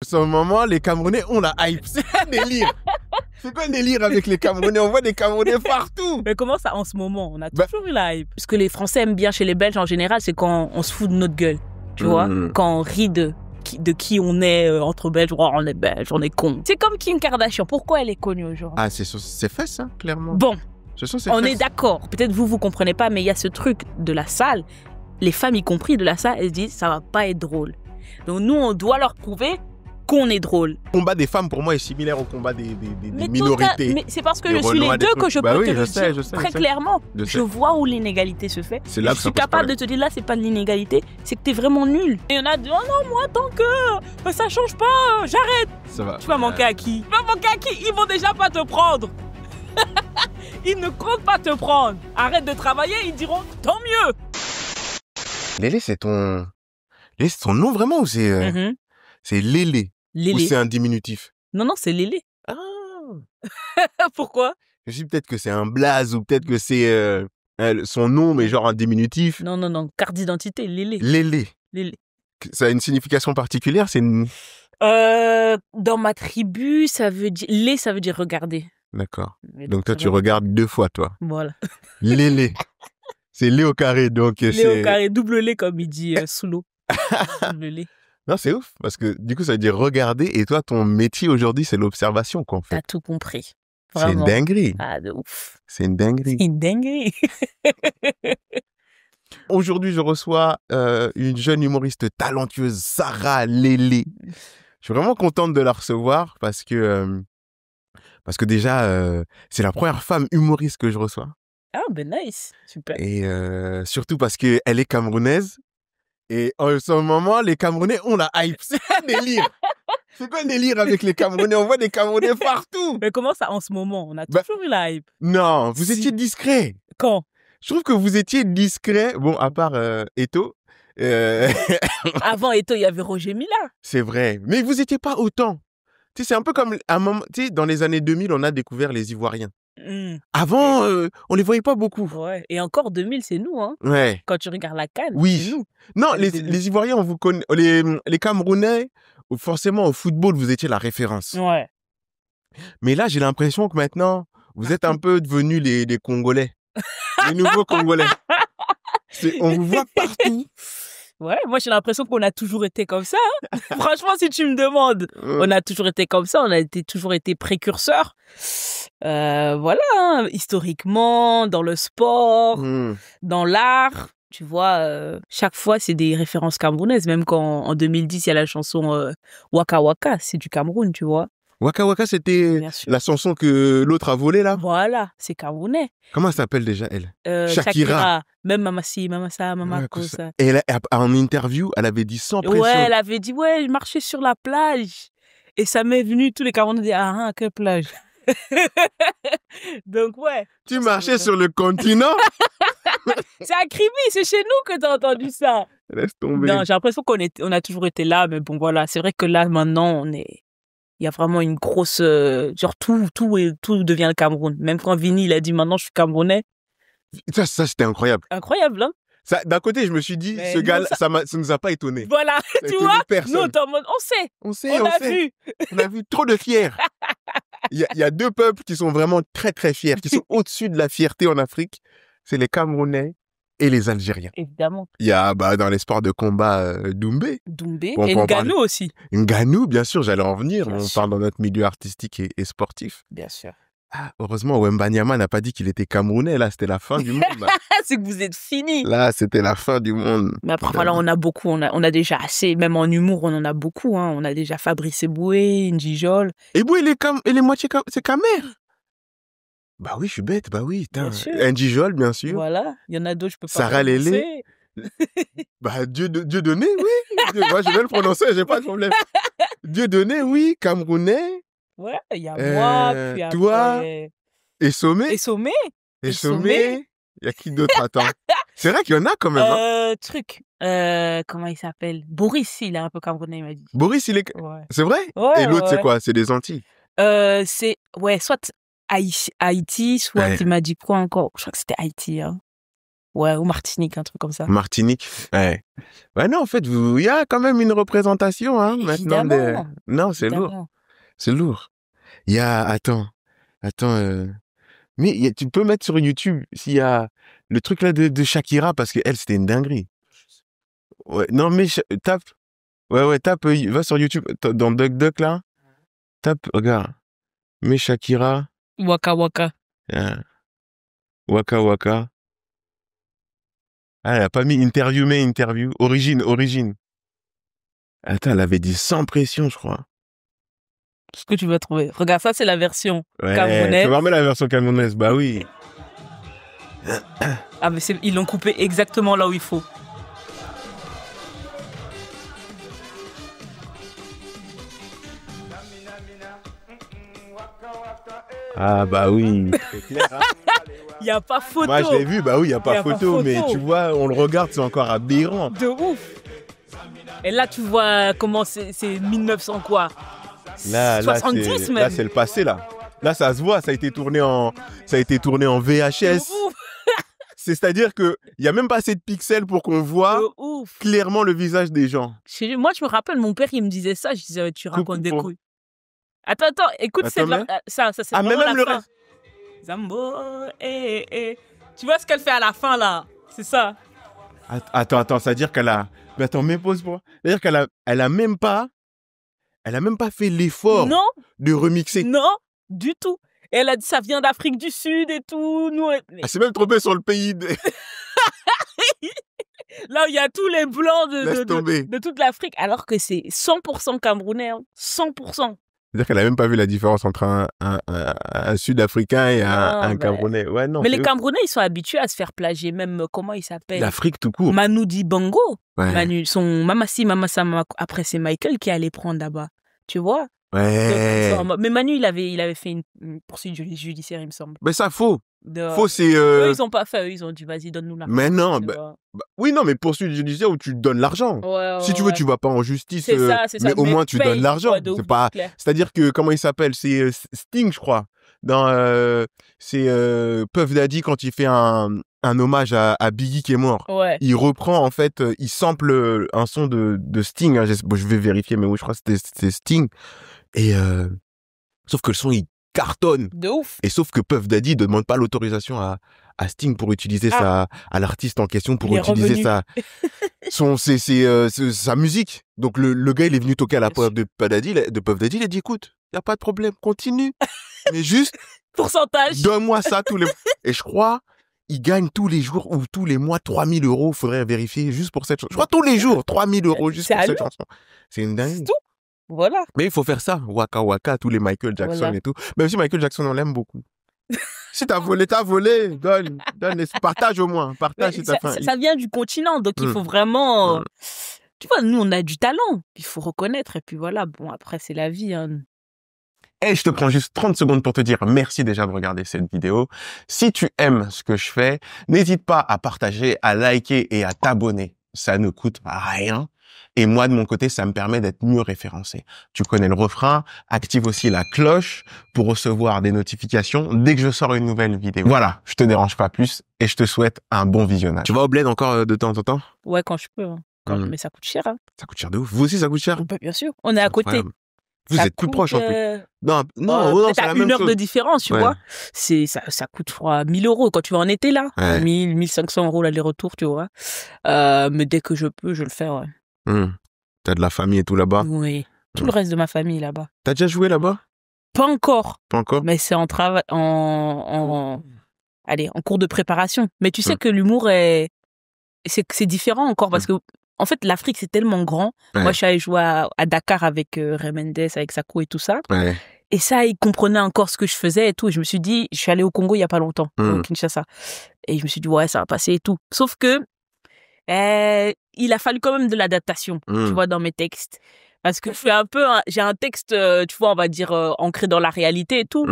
ce moment, les Camerounais ont la hype. C'est quoi le délire? C'est quoi le délire avec les Camerounais? On voit des Camerounais partout. Mais comment ça, en ce moment? On a toujours eu la hype. Ce que les Français aiment bien chez les Belges, en général, c'est quand on se fout de notre gueule. Tu vois? Quand on rit de qui on est entre Belges. Oh, on est Belges, on est cons. C'est comme Kim Kardashian. Pourquoi elle est connue aujourd'hui? Ah, c'est fait ça, clairement. Bon, on fait. est d'accord. Peut-être vous comprenez pas, mais il y a ce truc de la salle. Les femmes, y compris de la salle, elles se disent ça va pas être drôle. Donc nous, on doit leur prouver qu'on est drôle. Le combat des femmes, pour moi, est similaire au combat des minorités. Mais c'est parce que je suis les deux que je peux te le dire je sais. très clairement. Je vois où l'inégalité se fait. C'est là que je suis capable de te dire, là, c'est pas de l'inégalité, c'est que t'es vraiment nul. Et on a dit, oh non, moi, tant que ça change pas, j'arrête. Ça va. Tu vas manquer à qui? Tu vas manquer à qui? Ils vont déjà pas te prendre. Ils ne comptent pas te prendre. Arrête de travailler, ils diront, tant mieux. Lélé, c'est ton nom vraiment ou c'est c'est Lélé? Ou c'est un diminutif? Non, c'est Lélé. Ah. Pourquoi? Je sais peut-être que c'est un blaze ou peut-être que c'est son nom, mais genre un diminutif. Non, carte d'identité, Lélé. Lélé. Ça a une signification particulière? Dans ma tribu, ça veut dire regarder. D'accord. Donc toi, tu regardes 2 fois, toi. Voilà. Lélé. C'est Lé au carré, donc Lé au carré, double lait, comme il dit sous l'eau. Double lait. Non, c'est ouf, parce que du coup, ça veut dire regarder, et toi, ton métier aujourd'hui, c'est l'observation, quoi, en fait. T'as tout compris. Vraiment. C'est une dinguerie. Ah, de ouf. C'est une dinguerie. C'est une dinguerie. Aujourd'hui, je reçois une jeune humoriste talentueuse, Sarah Lélé. Je suis vraiment contente de la recevoir, parce que déjà, c'est la première femme humoriste que je reçois. Ah, ben nice. Super. Et surtout parce qu'elle est camerounaise. Et en ce moment, les Camerounais ont la hype. C'est quoi le délire? C'est quoi le délire avec les Camerounais? On voit des Camerounais partout. Mais comment ça, en ce moment? On a toujours eu la hype. Non, vous étiez discret. Quand? Je trouve que vous étiez discret. Bon, à part Eto. Avant Eto, il y avait Roger Mila. C'est vrai. Mais vous étiez pas autant. Tu sais, c'est un peu comme un moment. Tu sais, dans les années 2000, on a découvert les Ivoiriens. Avant, on les voyait pas beaucoup. Ouais. Et encore 2000, c'est nous, hein. Ouais. Quand tu regardes la CAN, oui. c'est nous. Non, les Ivoiriens, on vous connaît. Les Camerounais, forcément, au football, vous étiez la référence. Ouais. Mais là, j'ai l'impression que maintenant, vous êtes un peu devenus les Congolais. Les nouveaux Congolais. On vous voit partout. Ouais, moi j'ai l'impression qu'on a toujours été comme ça. Hein. Franchement, si tu me demandes, on a toujours été comme ça, on a toujours été précurseurs. Voilà, hein, historiquement, dans le sport, dans l'art. Tu vois, chaque fois, c'est des références camerounaises. Même quand en 2010, il y a la chanson Waka Waka, c'est du Cameroun, tu vois. Waka Waka, c'était la chanson que l'autre a volée, là? Voilà, c'est camerounais. Comment elle s'appelle déjà, elle? Shakira. Même Mamasi, Mamasa, Mamako, ça. Et en interview, elle avait dit sans pression. Ouais, elle avait dit, ouais, je marchais sur la plage. Et ça m'est venu, tous les Camerounais disaient, ah, quelle plage? Donc, ouais. Tu marchais sur le continent? C'est à Kribi, c'est chez nous que t'as entendu ça. Laisse tomber. Non, j'ai l'impression qu'on a toujours été là, mais bon, voilà. C'est vrai que là, maintenant, il y a vraiment une grosse... genre, tout devient le Cameroun. Même quand Vini, il a dit, maintenant, je suis Camerounais. Ça c'était incroyable. Incroyable, hein? D'un côté, je me suis dit, ce gars, ça nous a pas étonné. Voilà, tu vois? Nous, on sait. On a vu. On a vu trop de fiers. Il y a 2 peuples qui sont vraiment très, très fiers, qui sont au-dessus de la fierté en Afrique. C'est les Camerounais et les Algériens. Évidemment. Il y a, dans les sports de combat, Doumbé. Et Nganou aussi. Nganou, bien sûr, j'allais en venir. On parle dans notre milieu artistique et sportif. Bien sûr. Ah, heureusement, Wembanyama n'a pas dit qu'il était camerounais. Là, c'était la fin du monde. C'est que vous êtes finis. Là, c'était la fin du monde. Mais après, voilà, on a beaucoup. On a déjà assez. Même en humour, on en a beaucoup. Hein. On a déjà Fabrice Eboué, Njijol. Eboué, il est moitié... C'est Camer. Bah oui, je suis bête. Bah oui. Njijol, bien sûr. Voilà. Il y en a d'autres, je peux pas Sarah Lélé. Bah, Dieudonné, oui. Moi, je vais le prononcer, j'ai pas de problème. Dieudonné, oui. Camerounais. Ouais, il y a moi, puis après... Toi, et Sommé. Et Sommé. Il y a qui d'autre? Attends. C'est vrai qu'il y en a quand même. Comment il s'appelle? Boris, il est un peu camerounais, il m'a dit. Boris, il est... Ouais. C'est vrai? Ouais, et l'autre, c'est quoi? C'est des Antilles? Ouais, soit Haïti, soit il m'a dit quoi encore? Je crois que c'était Haïti. Hein. Ouais, ou Martinique, un truc comme ça. Martinique. Ouais. Ouais, non, en fait, il y a quand même une représentation, hein, maintenant. Évidemment. Non, c'est lourd. Évidemment. C'est lourd. Il y a, attends, mais tu peux mettre sur YouTube s'il y a le truc là de Shakira, parce que elle, c'était une dinguerie. Ouais, non, mais tape. Ouais, tape, va sur YouTube, dans DuckDuck là. Tape, regarde. Mais Shakira. Waka Waka. Waka Waka. Ah, elle a pas mis interview. Origine. Attends, elle avait dit sans pression, je crois. Ce que tu vas trouver. Regarde, ça, c'est la version Ouais, camerounaise. tu vas mettre la version camerounaise, bah oui. Ah, mais ils l'ont coupé exactement là où il faut. Ah, bah oui. C'est clair, hein. Il n'y a pas photo. Moi, je l'ai vu, bah oui, il n'y a pas photo, mais tu vois, on le regarde, c'est encore aberrant. De ouf. Et là, tu vois comment c'est 1900 quoi. Là, 70 même. Là, c'est le passé, là. Là, ça se voit, ça a été tourné en VHS. C'est-à-dire que il y a même pas assez de pixels pour qu'on voit clairement le visage des gens. Moi, je me rappelle, mon père, il me disait ça. Je disais, tu racontes des couilles. Attends, écoute, ça, c'est vraiment la fin. Zambo, Tu vois ce qu'elle fait à la fin, là? C'est ça. Attends, c'est-à-dire qu'elle a... Mais attends, mais pose-moi. C'est-à-dire qu'elle a même pas fait l'effort de remixer. Non, du tout. Et elle a dit, ça vient d'Afrique du Sud et tout. Nous, elle s'est même trompée sur le pays. Là où il y a tous les blancs de toute l'Afrique, alors que c'est 100% camerounais. 100%. C'est-à-dire qu'elle n'a même pas vu la différence entre un Sud-Africain et un Camerounais. Ouais, non. Mais les Camerounais, ils sont habitués à se faire plagier. Même, comment il s'appelle? L'Afrique tout court. Manu Dibango. Ouais. Manu, son Mamassa. Après, c'est Michael qui allait prendre là-bas. Tu vois? Ouais. Mais Manu, il avait fait une poursuite judiciaire, il me semble. Mais ça, faux. Faux, c'est... Eux, ils n'ont pas fait. Eux, ils ont dit, vas-y, donne-nous l'argent. Mais non. Oui, non, mais poursuite judiciaire où tu donnes l'argent. Si tu veux, tu vas pas en justice. C'est ça. Mais au moins, tu donnes l'argent. C'est pas... C'est-à-dire que, comment il s'appelle? C'est Sting, je crois. C'est Puff Daddy quand il fait un hommage à Biggie qui est mort. Ouais. Il reprend, en fait, il sample un son de Sting. Hein. Je vais vérifier, mais oui, je crois que c'était Sting. Et sauf que le son, il cartonne. De ouf. Et sauf que Puff Daddy ne demande pas l'autorisation à Sting pour utiliser à l'artiste en question, pour utiliser sa musique. Donc le gars, il est venu toquer à la porte de Puff Daddy. Il a dit, écoute, il n'y a pas de problème, continue. Mais juste... Pourcentage. Donne-moi ça tous les... Et je crois... Il gagne tous les jours ou tous les mois 3 000 €. Faudrait vérifier juste pour cette chanson. Je crois tous les jours 3 000 € juste pour cette chanson. C'est une dingue. C'est tout. Voilà. Mais il faut faire ça. Waka Waka, tous les Michael Jackson et tout. Même si Michael Jackson, on l'aime beaucoup. Si t'as volé. Donne. Partage au moins. Partage si t'as faim. Ça vient du continent. Donc il faut vraiment... Tu vois, nous, on a du talent. Il faut reconnaître. Et puis voilà. Bon, après, c'est la vie. Hein. Et je te prends juste 30 secondes pour te dire merci déjà de regarder cette vidéo. Si tu aimes ce que je fais, n'hésite pas à partager, à liker et à t'abonner. Ça ne coûte rien. Et moi, de mon côté, ça me permet d'être mieux référencé. Tu connais le refrain. Active aussi la cloche pour recevoir des notifications dès que je sors une nouvelle vidéo. Voilà, je te dérange pas plus et je te souhaite un bon visionnage. Tu vas au bled encore de temps en temps? Ouais, quand je peux. Hein. Mais ça coûte cher. Hein. Ça coûte cher de ouf. Vous aussi, ça coûte cher? Bien sûr. On est à côté. Incroyable. Vous êtes plus proche en plus. Non, c'est la même chose. 1 heure de différence, tu vois. Ça coûte, je crois, 1 000 € quand tu vas en été là. 1 000, 1 500 € l'aller-retour, tu vois. Mais dès que je peux, je le fais, ouais. T'as de la famille et tout là-bas? Oui. Tout le reste de ma famille là-bas. T'as déjà joué là-bas? Pas encore. Pas encore? Mais c'est en cours de préparation. Mais tu sais que l'humour c'est différent encore parce que en fait, l'Afrique, c'est tellement grand. Ouais. Moi, je suis allée jouer à Dakar avec Ray Mendes, avec Sakou et tout ça. Ouais. Et ça, ils comprenaient encore ce que je faisais et tout. Et je me suis dit, je suis allée au Congo il y a pas longtemps, au Kinshasa. Et je me suis dit, ouais, ça va passer et tout. Sauf que, il a fallu quand même de l'adaptation, tu vois, dans mes textes. Parce que j'ai un texte, tu vois, on va dire, ancré dans la réalité et tout.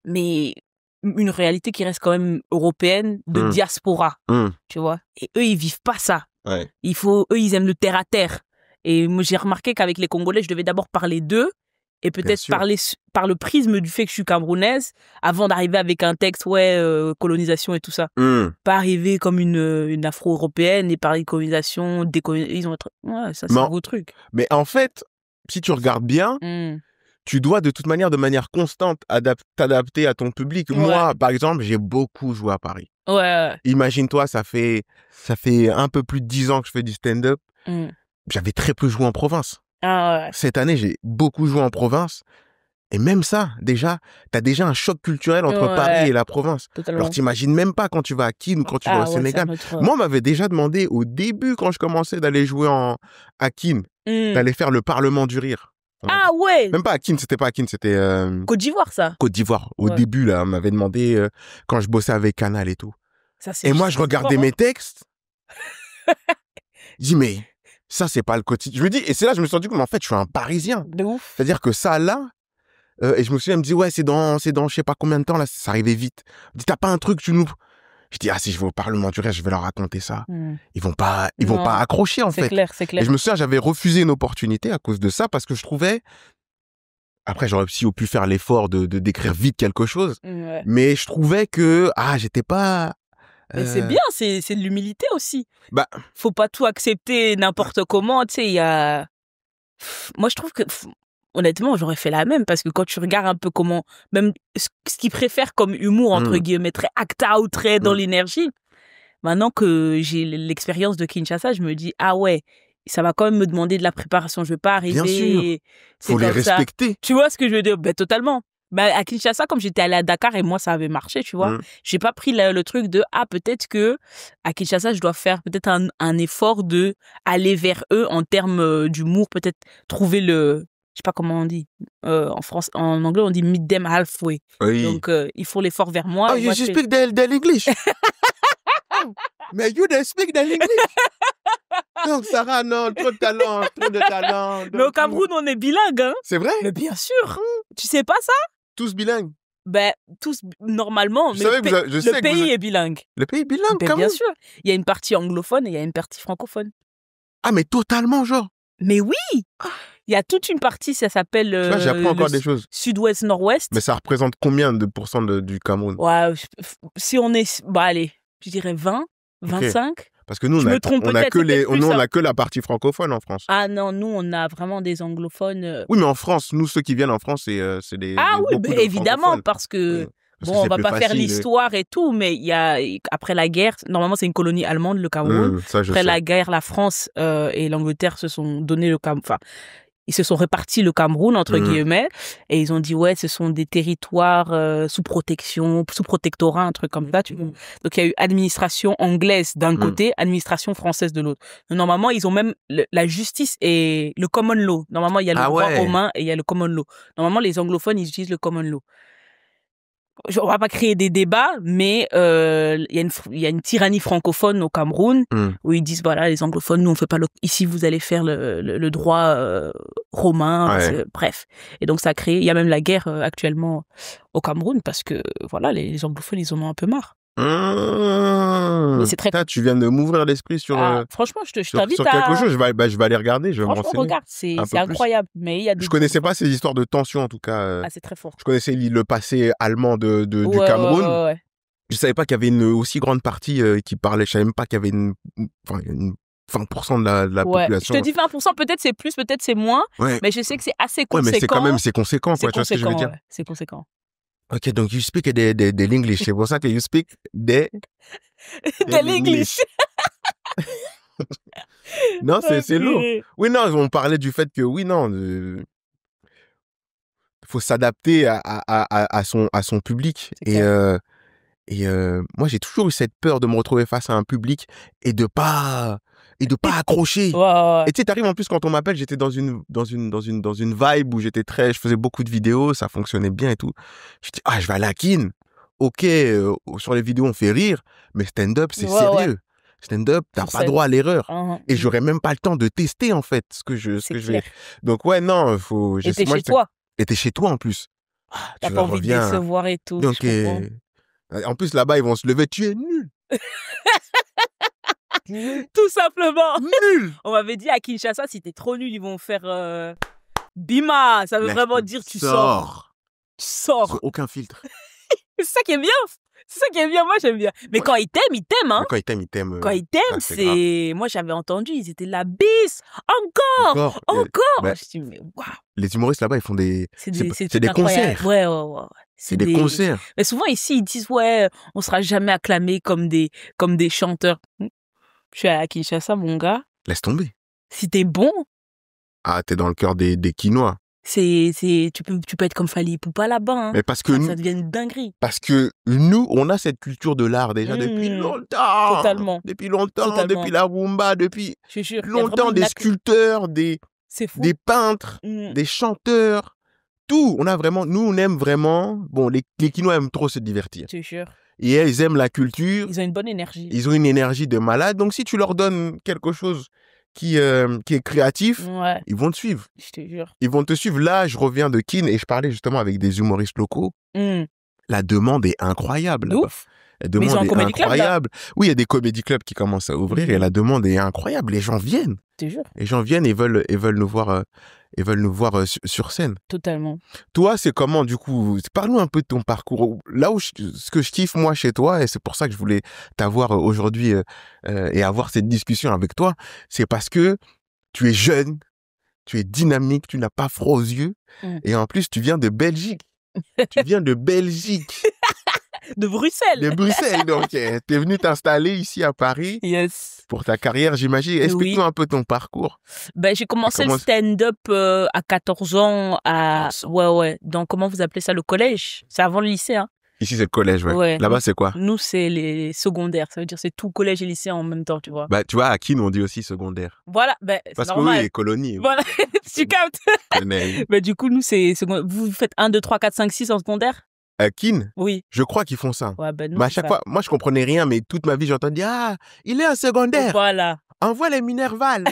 Mais une réalité qui reste quand même européenne, de diaspora, tu vois. Et eux, ils vivent pas ça. Ouais. Eux, ils aiment le terre à terre. Et moi, j'ai remarqué qu'avec les Congolais, je devais d'abord parler d'eux. et peut-être sûr. parler par le prisme du fait que je suis camerounaise avant d'arriver avec un texte, colonisation et tout ça. Pas arriver comme une afro-européenne et parler de colonisation, décolonisation. Ouais, ça, c'est Mais un en- beau truc. Mais en fait, si tu regardes bien, tu dois de toute manière, de manière constante, t'adapter à ton public. Ouais. Moi, par exemple, j'ai beaucoup joué à Paris. Ouais. Imagine-toi, ça fait un peu plus de 10 ans que je fais du stand-up. J'avais très peu joué en province. Ah ouais. Cette année, j'ai beaucoup joué en province. Et même ça, déjà, t'as déjà un choc culturel entre Ouais. Paris et la province. Totalement. Alors, t'imagines même pas quand tu vas à Keene ou quand tu vas au Sénégal. Moi, on m'avait déjà demandé au début, quand je commençais d'aller jouer à Keene, d'aller faire le Parlement du Rire. Ah ouais. Même pas à Keene, c'était pas à Keene, c'était Côte d'Ivoire, ça. Côte d'Ivoire. Au début, là, on m'avait demandé quand je bossais avec Canal et tout. Ça, et moi, je regardais mes textes. Je dis, mais ça, c'est pas le quotidien. Je me dis, et c'est là que je me suis rendu compte, mais en fait, je suis un Parisien. De ouf. C'est-à-dire que ça, là, et je me souviens, elle me dit, ouais, c'est dans je sais pas combien de temps, là, ça arrivait vite. Elle me dit, t'as pas un truc, tu nous. Je dis, ah, si je vais au Parlement du Rire, je vais leur raconter ça. Ils vont pas accrocher, en fait. C'est clair. Et je me souviens, j'avais refusé une opportunité à cause de ça, parce que je trouvais. Après, j'aurais aussi pu faire l'effort de d'écrire vite quelque chose. Mais je trouvais que, j'étais pas. Mais c'est bien, c'est de l'humilité aussi. Bah. Faut pas tout accepter n'importe comment, tu sais, il y a. Moi, je trouve que. Honnêtement, j'aurais fait la même parce que quand tu regardes un peu comment, même ce qu'ils préfèrent comme humour, entre guillemets, très act out, très dans l'énergie, maintenant que j'ai l'expérience de Kinshasa, je me dis, ah ouais, ça va quand même me demander de la préparation. Je vais pas arriver. Bien sûr. Faut les respecter. Tu vois ce que je veux dire? Ben, totalement. Ben, à Kinshasa, comme j'étais allée à Dakar et moi, ça avait marché, tu vois. J'ai pas pris le truc de, peut-être que à Kinshasa, je dois faire peut-être un effort de aller vers eux en termes d'humour, peut-être trouver je sais pas comment on dit. En anglais, on dit meet them halfway. Oui. Donc, ils font l'effort vers moi. Oh, you speak the English. Mais you don't speak the English. Donc, Sarah, non, trop de talent. Mais au Cameroun, on est bilingue, hein. C'est vrai? Mais bien sûr. Tu sais pas ça? Tous bilingues. Ben, tous, normalement. Je mais savais que le pays est bilingue. Le pays est bilingue, Ben, bien sûr. Il y a une partie anglophone et il y a une partie francophone. Ah, mais totalement, genre. Mais oui! Il y a toute une partie, ça s'appelle. Tu vois, j'apprends encore des choses. Sud-ouest, nord-ouest. Mais ça représente combien de pourcents du Cameroun? Ouais, si on est. Bah, allez, je dirais 20, 25. Parce que nous, on a que la partie francophone en France. Ah non, nous, on a vraiment des anglophones. Oui, mais en France, nous, ceux qui viennent en France, c'est des. Oui, évidemment, parce que. Bon, on va pas faire l'histoire et tout, mais après la guerre, normalement c'est une colonie allemande, le Cameroun. Après la guerre, la France et l'Angleterre se sont donné le Cameroun. Enfin, ils se sont répartis le Cameroun, entre guillemets, et ils ont dit, ouais, ce sont des territoires sous protection, sous protectorat, un truc comme ça. Donc, il y a eu administration anglaise d'un côté, administration française de l'autre. Normalement, ils ont même la justice et le common law. Normalement, il y a le droit romain et il y a le common law. Normalement, les anglophones, ils utilisent le common law. On va pas créer des débats, mais il y a une tyrannie francophone au Cameroun où ils disent, voilà, les anglophones, nous on fait pas ici vous allez faire le droit romain, bref. Et donc ça a créé, il y a même la guerre actuellement au Cameroun parce que voilà, les anglophones ils en ont un peu marre. Mais c'est très. Tu viens de m'ouvrir l'esprit sur. Franchement, je t'invite sur quelque chose. Je vais aller regarder. Je vais me renseigner. Regarde, c'est incroyable. Mais il y a. Je connaissais pas ces histoires de tension en tout cas. C'est très fort. Je connaissais le passé allemand du Cameroun. Ouais. Je savais pas qu'il y avait une aussi grande partie qui parlait. Je savais même pas qu'il y avait une 20% de la population. Je te dis 20%, peut-être c'est plus, peut-être c'est moins. Mais je sais que c'est assez conséquent. Ouais, mais c'est quand même conséquent. Quoi, tu vois ce que je veux dire? C'est conséquent. Ok, donc you speak the English. C'est pour ça que you speak the l'English. Non, c'est lourd. Oui, non, on parlait du fait que faut s'adapter à son public. Et moi, j'ai toujours eu cette peur de me retrouver face à un public et de pas accrocher. Et tu sais, t'arrives en plus quand on m'appelle, j'étais dans une vibe où je faisais beaucoup de vidéos, ça fonctionnait bien et tout. Je dis, je vais aller à Keene. Ok, sur les vidéos on fait rire, mais stand-up c'est sérieux. Stand-up, t'as pas droit à l'erreur. Et j'aurais même pas le temps de tester en fait ce que je vais. Donc non, faut. Et t'es chez toi. Et t'es chez toi en plus. T'as pas envie de décevoir et tout. Donc en plus là-bas ils vont se lever, tu es nul. Tout simplement. Nul. On m'avait dit à Kinshasa, si t'es trop nul, ils vont faire Bima, ça veut Là, vraiment tu dire tu sors. Tu sors. Sans aucun filtre. C'est ça qui est bien. C'est ça qui est bien. Moi, j'aime bien. Mais quand ils t'aiment, hein. Mais quand ils t'aiment, ils t'aiment. Quand ils t'aiment, c'est grave. c'est... Moi, j'avais entendu, ils étaient la bise. Encore. Bah, Je dis, mais waouh. les humoristes là-bas, ils font des. C'est C'est trucs des incroyables. concerts. Ouais. C'est des concerts. Mais souvent, ici, ils disent, ouais, on sera jamais acclamés comme des chanteurs. Je suis à Kinshasa, mon gars. Laisse tomber. Si t'es bon, Ah, t'es dans le cœur des Quinois. tu peux être comme Fally Ipupa là-bas. Hein. Mais parce que Ça devient une dinguerie. Parce que nous, on a cette culture de l'art déjà depuis longtemps. Totalement. Depuis longtemps, Totalement. depuis la rumba, depuis Je suis sûre. longtemps, des sculpteurs, C'est fou. des peintres, des chanteurs, tout. On a vraiment, nous, on aime vraiment. Bon, les Quinois aiment trop se divertir. Je suis sûre. Et ils aiment la culture. Ils ont une bonne énergie. Ils ont une énergie de malade. Donc, si tu leur donnes quelque chose qui est créatif, Ouais, ils vont te suivre. je te jure. Ils vont te suivre. Là, je reviens de Kin et je parlais justement avec des humoristes locaux. La demande est incroyable. De là-bas. ouf. La Mais ils ont demande un est comédie club, là. incroyable. Oui, il y a des comédie clubs qui commencent à ouvrir et la demande est incroyable. Les gens viennent. Je te jure. Les gens viennent et veulent nous voir, sur scène. Totalement. Toi, c'est comment, du coup? Parle-nous un peu de ton parcours. Là où ce que je kiffe, moi, chez toi, et c'est pour ça que je voulais t'avoir aujourd'hui et avoir cette discussion avec toi, c'est parce que tu es jeune, tu es dynamique, tu n'as pas froid aux yeux, et en plus, tu viens de Belgique. Tu viens de Belgique. De Bruxelles. De Bruxelles, donc. T'es venu t'installer ici à Paris. Yes. Pour ta carrière, j'imagine. Explique-nous un peu ton parcours. Ben, j'ai commencé le stand-up à 14 ans ouais. Donc, comment vous appelez ça, le collège? C'est avant le lycée, hein. Ici, c'est le collège, ouais. Là-bas, c'est quoi? Nous, c'est les secondaires. Ça veut dire c'est tout collège et lycée en même temps, tu vois. Bah, tu vois, à Kin, on dit aussi secondaire. Voilà, ben, parce c'est normal. que oui, les colonies. Voilà, tu captes. Ben, du coup, nous, c'est secondaire. Vous faites 1, 2, 3, 4, 5, 6 en secondaire? Kin? Oui. Je crois qu'ils font ça. Ouais, ben, nous, mais à chaque fois, moi, je comprenais rien, mais toute ma vie, j'entends dire, ah, il est en secondaire. Voilà. Envoie les Minerval.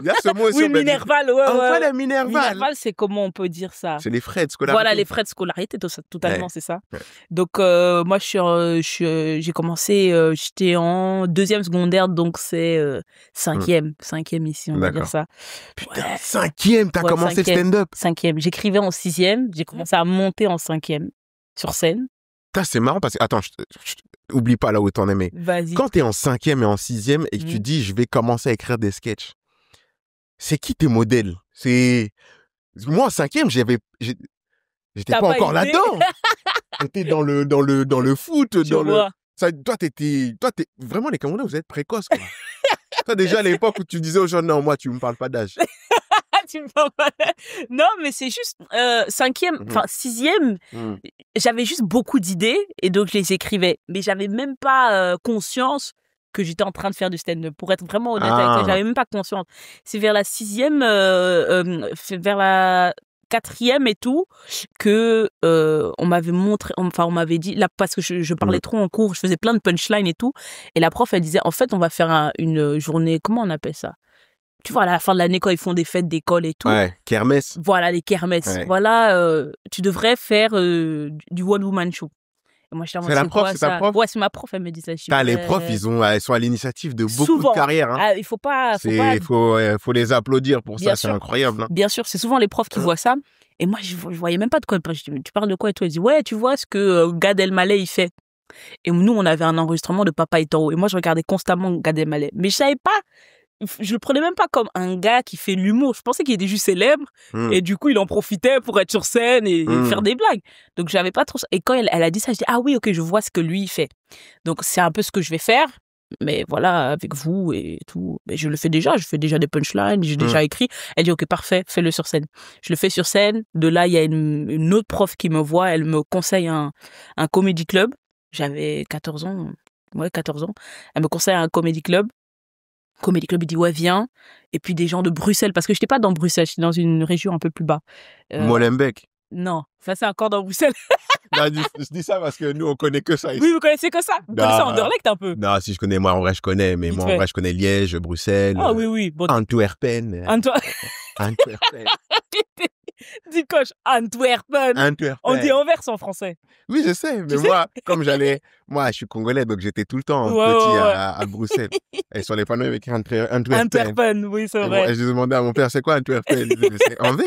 Il y a ce mot aussi. Oui, Minerval, ouais. Envoie les Minerval. Minerval, c'est comment on peut dire ça? C'est les frais de scolarité. Voilà, les frais de scolarité, totalement, c'est ça. Ouais. Donc, moi, j'ai commencé, j'étais en 2e secondaire, donc c'est 5e ici, on va dire ça. Putain, 5e, t'as commencé le stand-up? 5e. J'écrivais en 6e, j'ai commencé à monter en 5e, sur scène. Putain, c'est marrant parce que, attends, oublie pas là où t'en es, mais vas-y. Quand t'es en 5e et en 6e et que tu dis, je vais commencer à écrire des sketchs, c'est qui tes modèles? Moi, en 5e, j'étais pas encore là-dedans. J'étais dans le foot, toi, vraiment, les Camerounais, vous êtes précoces, quoi. Toi, déjà, à l'époque où tu disais aux gens, non, moi, tu me parles pas d'âge. Non, mais c'est juste 5e, enfin 6e, j'avais juste beaucoup d'idées et donc je les écrivais. Mais j'avais même pas conscience que j'étais en train de faire du stand-up. Pour être vraiment honnête avec toi, j'avais même pas conscience. C'est vers la 6e, vers la 4e et tout, que on m'avait montré, enfin on m'avait dit, là, parce que je parlais trop en cours, je faisais plein de punchlines et tout, et la prof, elle disait, en fait, on va faire une journée, comment on appelle ça? Tu vois, à la fin de l'année, quand ils font des fêtes d'école et tout. Ouais, kermesse. Voilà, les kermesses. Ouais. Voilà, tu devrais faire du one-woman show. Et moi, je c'est la prof, c'est ta prof? Ouais, c'est ma prof, elle me dit ça. Les profs, ils sont à l'initiative de beaucoup de carrières. Hein. Ah, il faut pas... faut les applaudir pour ça, c'est incroyable. Hein. Bien sûr, c'est souvent les profs qui voient ça. Et moi, je voyais même pas de quoi. Je dis, tu parles de quoi et tout? Elle dit, ouais, tu vois ce que Gad Elmaleh, il fait. Et nous, on avait un enregistrement de Papa et Toro. Et moi, je regardais constamment Gad Elmaleh. Mais je savais pas... Je le prenais même pas comme un gars qui fait l'humour. Je pensais qu'il était juste célèbre et du coup, il en profitait pour être sur scène et faire des blagues. Donc, j'avais pas trop... Et quand elle a dit ça, je dis, ah oui, ok, je vois ce que lui, il fait. Donc, c'est un peu ce que je vais faire. Mais voilà, avec vous et tout. Mais je le fais déjà. Je fais déjà des punchlines. J'ai déjà écrit. Elle dit, ok, parfait, fais-le sur scène. Je le fais sur scène. De là, il y a une autre prof qui me voit. Elle me conseille un comedy club. J'avais 14 ans. Ouais, 14 ans. Elle me conseille un comedy club. Comedy Club, il dit ouais, viens. Et puis des gens de Bruxelles, parce que je n'étais pas dans Bruxelles, j'étais dans une région un peu plus bas. Molenbeek. Non, ça c'est encore dans Bruxelles. Non, je dis ça parce que nous, on connaît que ça ici. Oui, vous connaissez que ça? Vous connaissez Anderlecht un peu? Non, si je connais, moi en vrai, je connais. Mais moi en vrai, je connais Liège, Bruxelles. Ah oui. Bon, Antwerpen. Antwerpen. Dis coche, Antwerpen. Antwerpen. On dit Anvers en français. Oui, je sais, mais moi, moi, je suis congolais, donc j'étais tout le temps Ouais, petit ouais. à Bruxelles. Et sur les panneaux, il y avait écrit Antwerpen. Antwerpen, oui, c'est Et vrai. je demandais à mon père, c'est quoi Antwerpen? Il disait, c'est Anvers.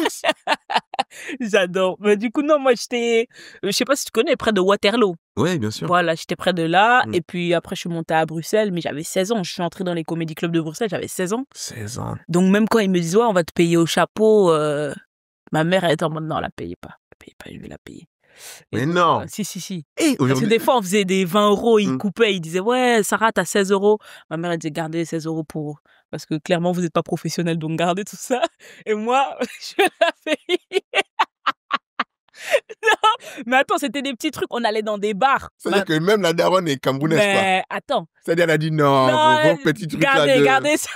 J'adore. Mais du coup, non, moi, j'étais, je sais pas si tu connais, près de Waterloo. Oui, bien sûr. Voilà, j'étais près de là. Mm. Et puis après, je suis montée à Bruxelles, mais j'avais 16 ans. Je suis entrée dans les comédie clubs de Bruxelles, j'avais 16 ans. 16 ans. Donc, même quand ils me disent, ouais, on va te payer au chapeau, ma mère, elle était en mode, non, la payez pas. La payez pas, je vais la payer. Et Mais donc, non. si. Et Parce que aujourd'hui, des fois, on faisait des 20 euros, ils Mm. coupaient, ils disaient, ouais, Sarah, t'as 16 euros. Ma mère, elle disait, gardez les 16 euros pour, parce que clairement, vous n'êtes pas professionnel, donc gardez tout ça. Et moi, je la payais. Non, mais attends, c'était des petits trucs. On allait dans des bars. c'est-à-dire que même la daronne est camerounaise, quoi. Mais attends. C'est-à-dire, elle a dit non, vos petits trucs là de... Gardez ça.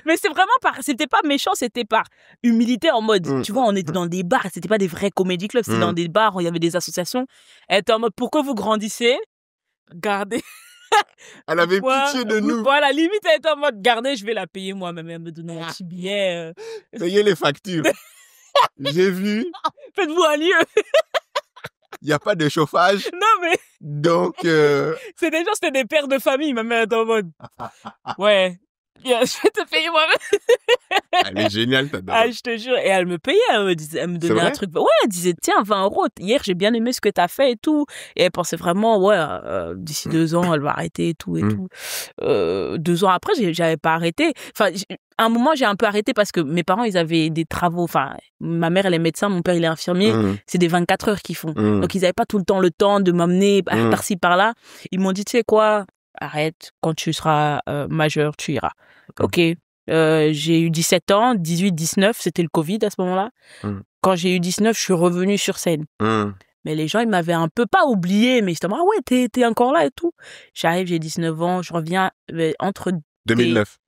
Mais c'est vraiment c'était pas méchant, c'était par humilité en mode, Mm. tu vois, on était dans des bars, c'était pas des vrais comédie clubs, c'était Mm. dans des bars où il y avait des associations. Elle était en mode, pourquoi vous grandissez? Gardez. Elle avait Ouais, pitié de nous. Voilà, limite, elle était en mode, gardez, je vais la payer moi-même. Elle me donnait un petit billet. Payez les factures. J'ai vu, Faites-vous un lieu. il n'y a pas de chauffage, Non, mais donc... c'est des gens, c'était des pères de famille. Ma mère était en mode, ouais, je vais te payer moi-même. Elle est géniale, ta Ah, daronne. je te jure. Et elle me payait, elle me donnait un vrai? truc. Ouais, elle disait, tiens, 20 euros. Hier, j'ai bien aimé ce que t'as fait et tout. Et elle pensait vraiment, ouais, d'ici 2 ans, elle va arrêter et tout et Mm. tout. 2 ans après, j'avais pas arrêté. Enfin, à un moment, j'ai un peu arrêté parce que mes parents, ils avaient des travaux. Enfin, ma mère, elle est médecin, mon père, il est infirmier. Mm. C'est des 24 heures qu'ils font. Mm. Donc, ils avaient pas tout le temps de m'amener Mm. par-ci, par-là. Ils m'ont dit, tu sais quoi, arrête, quand tu seras majeur, tu iras. Ok. J'ai eu 17 ans, 18, 19, c'était le Covid à ce moment-là. Mm. Quand j'ai eu 19, je suis revenue sur scène. Mm. Mais les gens, ils m'avaient un peu pas oublié, mais justement, ah ouais, t'es encore là et tout. J'arrive, j'ai 19 ans, je reviens entre 2009.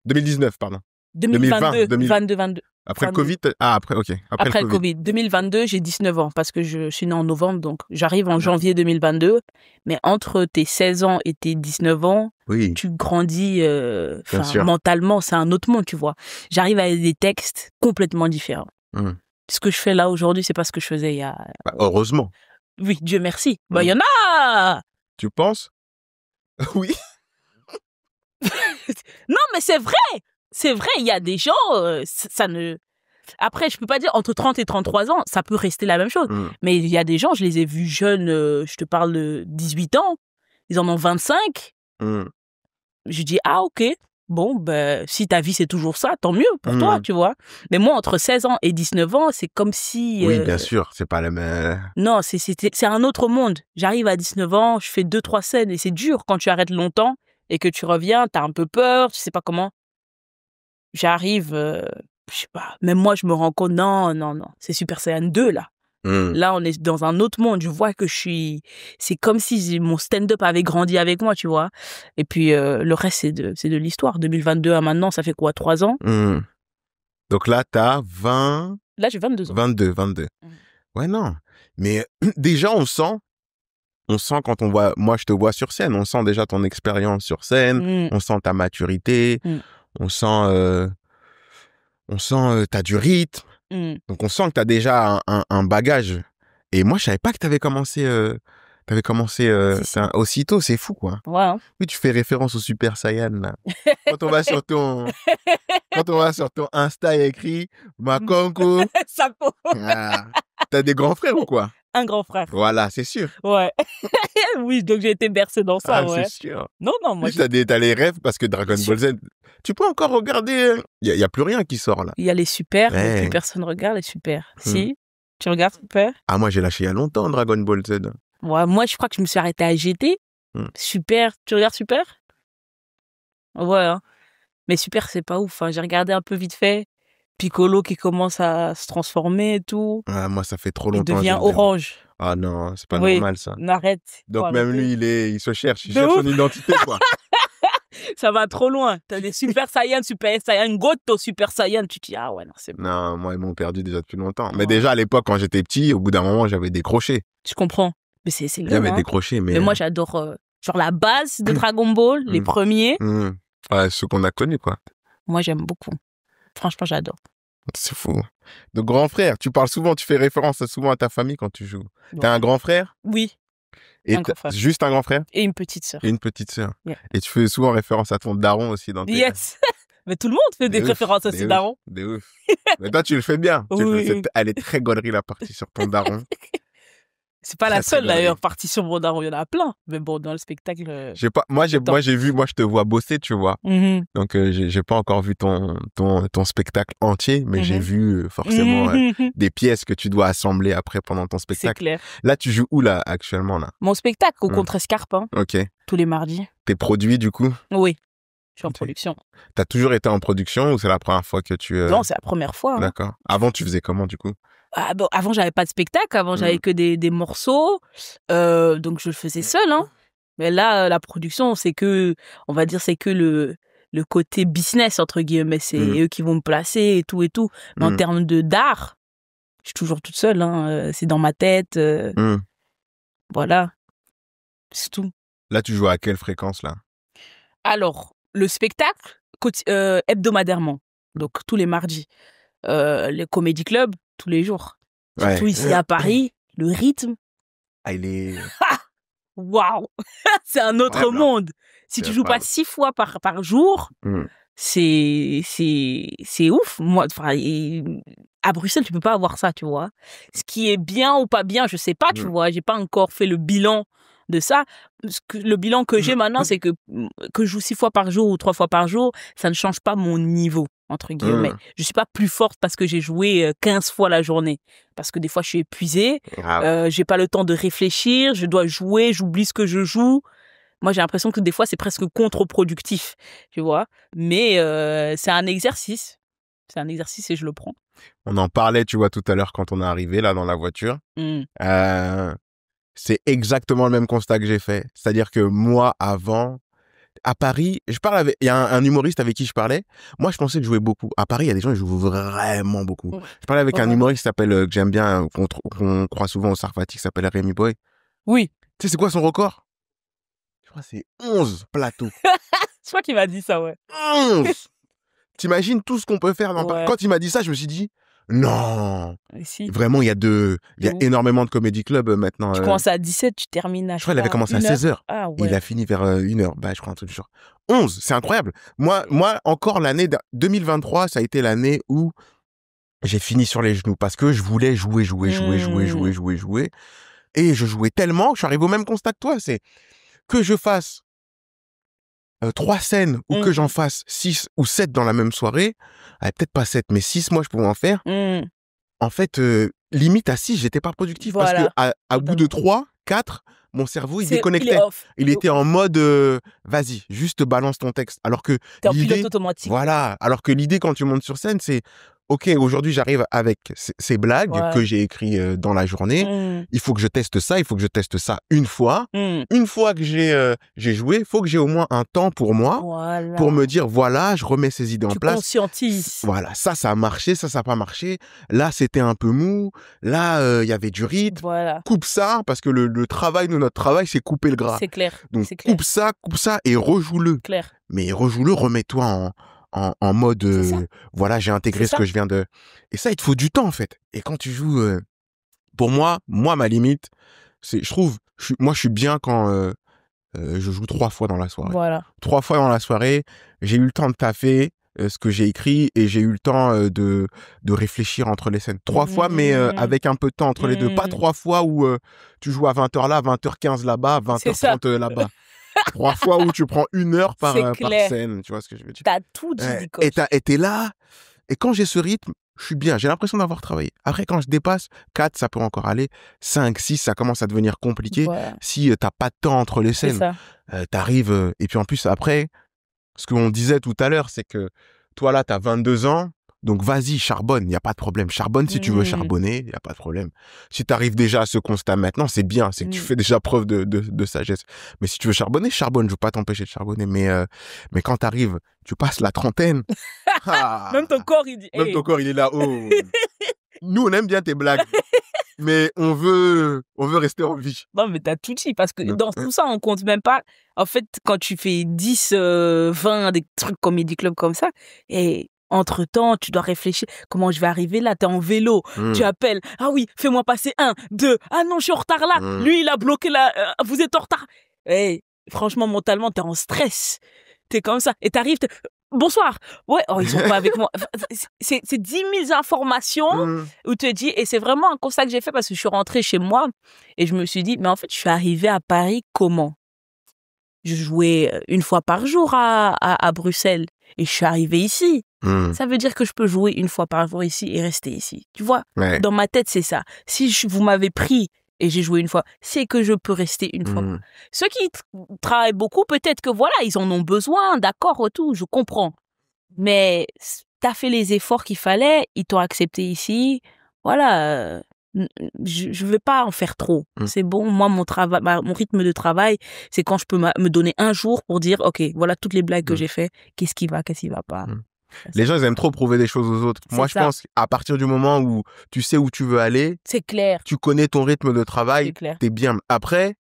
2019, pardon. 2022, 2020. 22. Après le 22. Covid. Ah, après, ok. Après le Covid. 2022, j'ai 19 ans parce que je suis née en novembre, donc j'arrive en janvier 2022. Mais entre tes 16 ans et tes 19 ans, Oui. tu grandis Bien sûr. mentalement, c'est un autre monde, tu vois. J'arrive avec des textes complètement différents. Mm. Ce que je fais là aujourd'hui, c'est pas ce que je faisais il y a... Bah, heureusement. Oui, Dieu merci. Bah, il y en a. Tu penses? Oui. Non, mais c'est vrai. C'est vrai, il y a des gens, ça ne... Après, je peux pas dire entre 30 et 33 ans, ça peut rester la même chose. Mm. Mais il y a des gens, je les ai vus jeunes, je te parle de 18 ans, ils en ont 25. Mm. Je dis, ah ok, bon, ben, si ta vie c'est toujours ça, tant mieux pour toi, tu vois. Mais moi, entre 16 ans et 19 ans, c'est comme si... Oui, bien sûr, c'est pas la même... Non, c'est un autre monde. J'arrive à 19 ans, je fais 2-3 scènes et c'est dur quand tu arrêtes longtemps et que tu reviens, t'as un peu peur, tu sais pas comment. J'arrive, je sais pas, même moi je me rends compte, non, c'est Super Saiyan 2 là. Mm. Là, on est dans un autre monde. Je vois que c'est comme si mon stand-up avait grandi avec moi, tu vois. Et puis, le reste, c'est de l'histoire. 2022 à maintenant, ça fait quoi, 3 ans? Mm. Donc là, t'as 20... Là, j'ai 22 ans. 22. Ouais, non. Mais déjà, on sent quand on voit... Moi, je te vois sur scène. On sent déjà ton expérience sur scène. On sent ta maturité. On sent... t'as du rythme. Donc, on sent que t'as déjà un bagage. Et moi, je savais pas que t'avais commencé... aussitôt, c'est fou, quoi. Ouais. Hein. Oui, tu fais référence au Super Saiyan, là. Quand on va sur ton Insta, il y a écrit Makonko. Ça faut. Ah, t'as des grands frères ou quoi? Un grand frère. Voilà, c'est sûr. Ouais. Oui, donc j'ai été bercée dans ça, ouais. C'est sûr. Non, moi, Oui, t'as les rêves parce que Dragon Ball Z, tu peux encore regarder. Il y a plus rien qui sort, là. il y a les super, mais Ouais. plus personne regarde les super. Si, tu regardes super? Ah, moi, j'ai lâché il y a longtemps Dragon Ball Z. Ouais, moi, je crois que je me suis arrêtée à GT. Super, tu regardes super? Ouais, hein. Mais super, c'est pas ouf. Hein. J'ai regardé un peu vite fait. Piccolo qui commence à se transformer et tout. Ah, moi, ça fait trop Il longtemps. devient orange. Ah non, c'est pas Oui. normal, ça. Arrête. Donc, Faut même arrêter. lui, il se cherche. Il De cherche ouf. son identité, quoi. Ça va trop loin. T'as des super Saiyan, super Saiyan, Goto, super Saiyan. Tu te dis, ah ouais, non, c'est bon. Non, moi, ils m'ont perdu déjà depuis longtemps. Mais Ouais. déjà, à l'époque, quand j'étais petit, au bout d'un moment, j'avais décroché. Je comprends. Mais c'est le J'avais hein. décroché, mais... Mais moi, j'adore genre la base de Dragon Ball, les premiers. Ouais, ceux qu'on a connus, quoi. Moi, j'aime beaucoup. Franchement, j'adore. C'est fou. De grand frère. Tu parles souvent, tu fais référence souvent à ta famille quand tu joues. Bon. T'as un grand frère? Oui, Et un grand frère. juste un grand frère? Et une petite sœur. Et une petite sœur. Yeah. Et tu fais souvent référence à ton daron aussi dans tes... Yes. Mais tout le monde fait des références à ses darons. De ouf. Mais toi, tu le fais bien. Oui. Elle est très gaulerie, la partie sur ton daron. C'est pas la Très, très seule d'ailleurs gaulerie. partie sur mon daron, il y en a plein. Mais bon, dans le spectacle. Moi, j'ai Attends. vu, moi, je te vois bosser, tu vois. Mhm. Donc, j'ai pas encore vu ton spectacle entier, mais j'ai Mhm. vu forcément Mhm. des pièces que tu dois assembler après pendant ton C'est spectacle. clair. Là, tu joues où, là, actuellement, là? Mon spectacle au Mm. Contrescarpe, hein, Ok. tous les mardis. T'es produit, du coup? Oui, je suis en Ok. production. T'as toujours été en production ou c'est la première fois que tu... Non, c'est la première fois. Hein. D'accord. Avant, tu faisais comment, du coup? Ah, bon, avant, j'avais pas de spectacle. Avant, j'avais que des morceaux. Donc, je le faisais seule. Hein. Mais là, la production, c'est que, on va dire, c'est que le côté business, entre guillemets. C'est eux qui vont me placer et tout et tout. Mais en termes d'art, je suis toujours toute seule. Hein. C'est dans ma tête. Voilà. C'est tout. Là, tu joues à quelle fréquence, là? Alors, le spectacle, hebdomadairement. Donc, tous les mardis. Le Comedy Club, tous les jours. Ouais. Surtout ici à Paris, le rythme. Ah, il est... Waouh. C'est un autre Incroyable, hein. monde. Si C'est tu joues pas incroyable. 6 fois par jour, c'est ouf. Moi, enfin, à Bruxelles, tu peux pas avoir ça, tu vois. Ce qui est bien ou pas bien, je sais pas, tu vois. J'ai pas encore fait le bilan de ça. Le bilan que j'ai maintenant, c'est que je joue 6 fois par jour ou 3 fois par jour, ça ne change pas mon niveau, entre guillemets. Je suis pas plus forte parce que j'ai joué 15 fois la journée. Parce que des fois, je suis épuisée. J'ai pas le temps de réfléchir. Je dois jouer, j'oublie ce que je joue. Moi, j'ai l'impression que des fois, c'est presque contre-productif, tu vois. Mais c'est un exercice. C'est un exercice et je le prends. On en parlait, tu vois, tout à l'heure quand on est arrivé, là, dans la voiture. C'est exactement le même constat que j'ai fait. C'est-à-dire que moi, avant, à Paris, il y a un humoriste avec qui je parlais. Moi, je pensais que je jouais beaucoup. À Paris, il y a des gens qui jouent vraiment beaucoup. Je parlais avec un humoriste qui s'appelle, que j'aime bien, qu'on croit souvent au Sarfati, qui s'appelle Rémi Boy. Oui. Tu sais, c'est quoi son record? Je crois que c'est 11 plateaux. Je crois qu'il m'a dit ça, ouais. 11! T'imagines tout ce qu'on peut faire dans Paris. Quand il m'a dit ça, je me suis dit, non. Si. Vraiment, il y a énormément de comédie club maintenant. Tu commences à 17, tu termines à... Je crois qu'il avait commencé à 16h. Ah, ouais. Et il a fini vers 1h. Bah, je crois un truc du genre. 11, c'est incroyable. Moi, encore l'année 2023, ça a été l'année où j'ai fini sur les genoux parce que je voulais jouer. Et je jouais tellement que je suis arrivé au même constat que toi. C'est que je fasse 3 scènes ou que j'en fasse 6 ou 7 dans la même soirée. Peut-être pas 7, mais 6, moi, je pouvais en faire. En fait, limite à 6, j'étais pas productif parce que à bout de 3, 4, mon cerveau, il déconnectait. Il était en mode, vas-y, juste balance ton texte. Alors que t'es en pilote automatique. Voilà. Alors que l'idée, quand tu montes sur scène, c'est, OK, aujourd'hui, j'arrive avec ces blagues que j'ai écrites dans la journée. Il faut que je teste ça. Il faut que je teste ça une fois. Une fois que j'ai joué, il faut que j'ai au moins un temps pour moi pour me dire, voilà, je remets ces idées en place. Tu conscientises. Voilà, ça a marché, ça a pas marché. Là, c'était un peu mou. Là, il y avait du rythme. Voilà. Coupe ça, parce que notre travail, c'est couper le gras. C'est clair. Donc, coupe ça et rejoue-le. Clair. Mais rejoue-le, remets-toi en mode, voilà, j'ai intégré ce que je viens de... Et ça, il te faut du temps, en fait. Et quand tu joues... pour moi, ma limite, c'est, je suis bien quand je joue 3 fois dans la soirée. Voilà. 3 fois dans la soirée, j'ai eu le temps de taffer ce que j'ai écrit et j'ai eu le temps de réfléchir entre les scènes. 3 fois, mais avec un peu de temps entre les deux. Pas 3 fois où tu joues à 20h là, 20h15 là-bas, 20h30 là-bas. 3 fois où tu prends 1 heure par scène. Tu vois ce que je veux dire? T'as tout dit, coach. Et t'es là. Et quand j'ai ce rythme, je suis bien. J'ai l'impression d'avoir travaillé. Après, quand je dépasse 4, ça peut encore aller. 5, 6, ça commence à devenir compliqué. Voilà. Si t'as pas de temps entre les scènes, t'arrives. Et puis en plus, après, ce qu'on disait tout à l'heure, c'est que toi, là, t'as 22 ans. Donc, vas-y, charbonne. Il n'y a pas de problème. Charbonne si tu veux charbonner. Il n'y a pas de problème. Si t'arrives déjà à ce constat maintenant, c'est bien. C'est que tu fais déjà preuve de sagesse. Mais si tu veux charbonner, charbonne. Je veux pas t'empêcher de charbonner. Mais quand t'arrives, tu passes la trentaine. Même ton corps, il dit... Même ton corps, il est là. Oh. Nous, on aime bien tes blagues. Mais on veut rester en vie. Non, mais t'as tout dit. Parce que dans tout ça, on compte même pas. En fait, quand tu fais 10, 20, des trucs comédie club comme ça, et Entre-temps, tu dois réfléchir. Comment je vais arriver là? T'es en vélo. Tu appelles. Ah oui, fais-moi passer 1, 2. Ah non, je suis en retard là. Lui, il a bloqué là. Vous êtes en retard. Hey, franchement, mentalement, t'es en stress. T'es comme ça. Et t'arrives. Bonsoir. Ouais, oh, ils sont pas avec moi. C'est 10 000 informations où tu te dis, et c'est vraiment un constat que j'ai fait parce que je suis rentrée chez moi et je me suis dit, mais en fait, je suis arrivée à Paris comment? Je jouais une fois par jour à Bruxelles et je suis arrivée ici. Ça veut dire que je peux jouer une fois par jour ici et rester ici. Tu vois? Ouais. Dans ma tête, c'est ça. Si vous m'avez pris et j'ai joué une fois, c'est que je peux rester une fois. Ceux qui travaillent beaucoup, peut-être que voilà, ils en ont besoin, d'accord, tout, je comprends. Mais t'as fait les efforts qu'il fallait, ils t'ont accepté ici, voilà. Je veux pas en faire trop. C'est bon, moi, mon rythme de travail, c'est quand je peux me donner un jour pour dire, ok, voilà toutes les blagues que j'ai fait, qu'est-ce qui va pas. Les gens, ils aiment trop prouver des choses aux autres. Moi, je pense qu'à partir du moment où tu sais où tu veux aller, c'est clair. Tu connais ton rythme de travail, t'es bien. Après,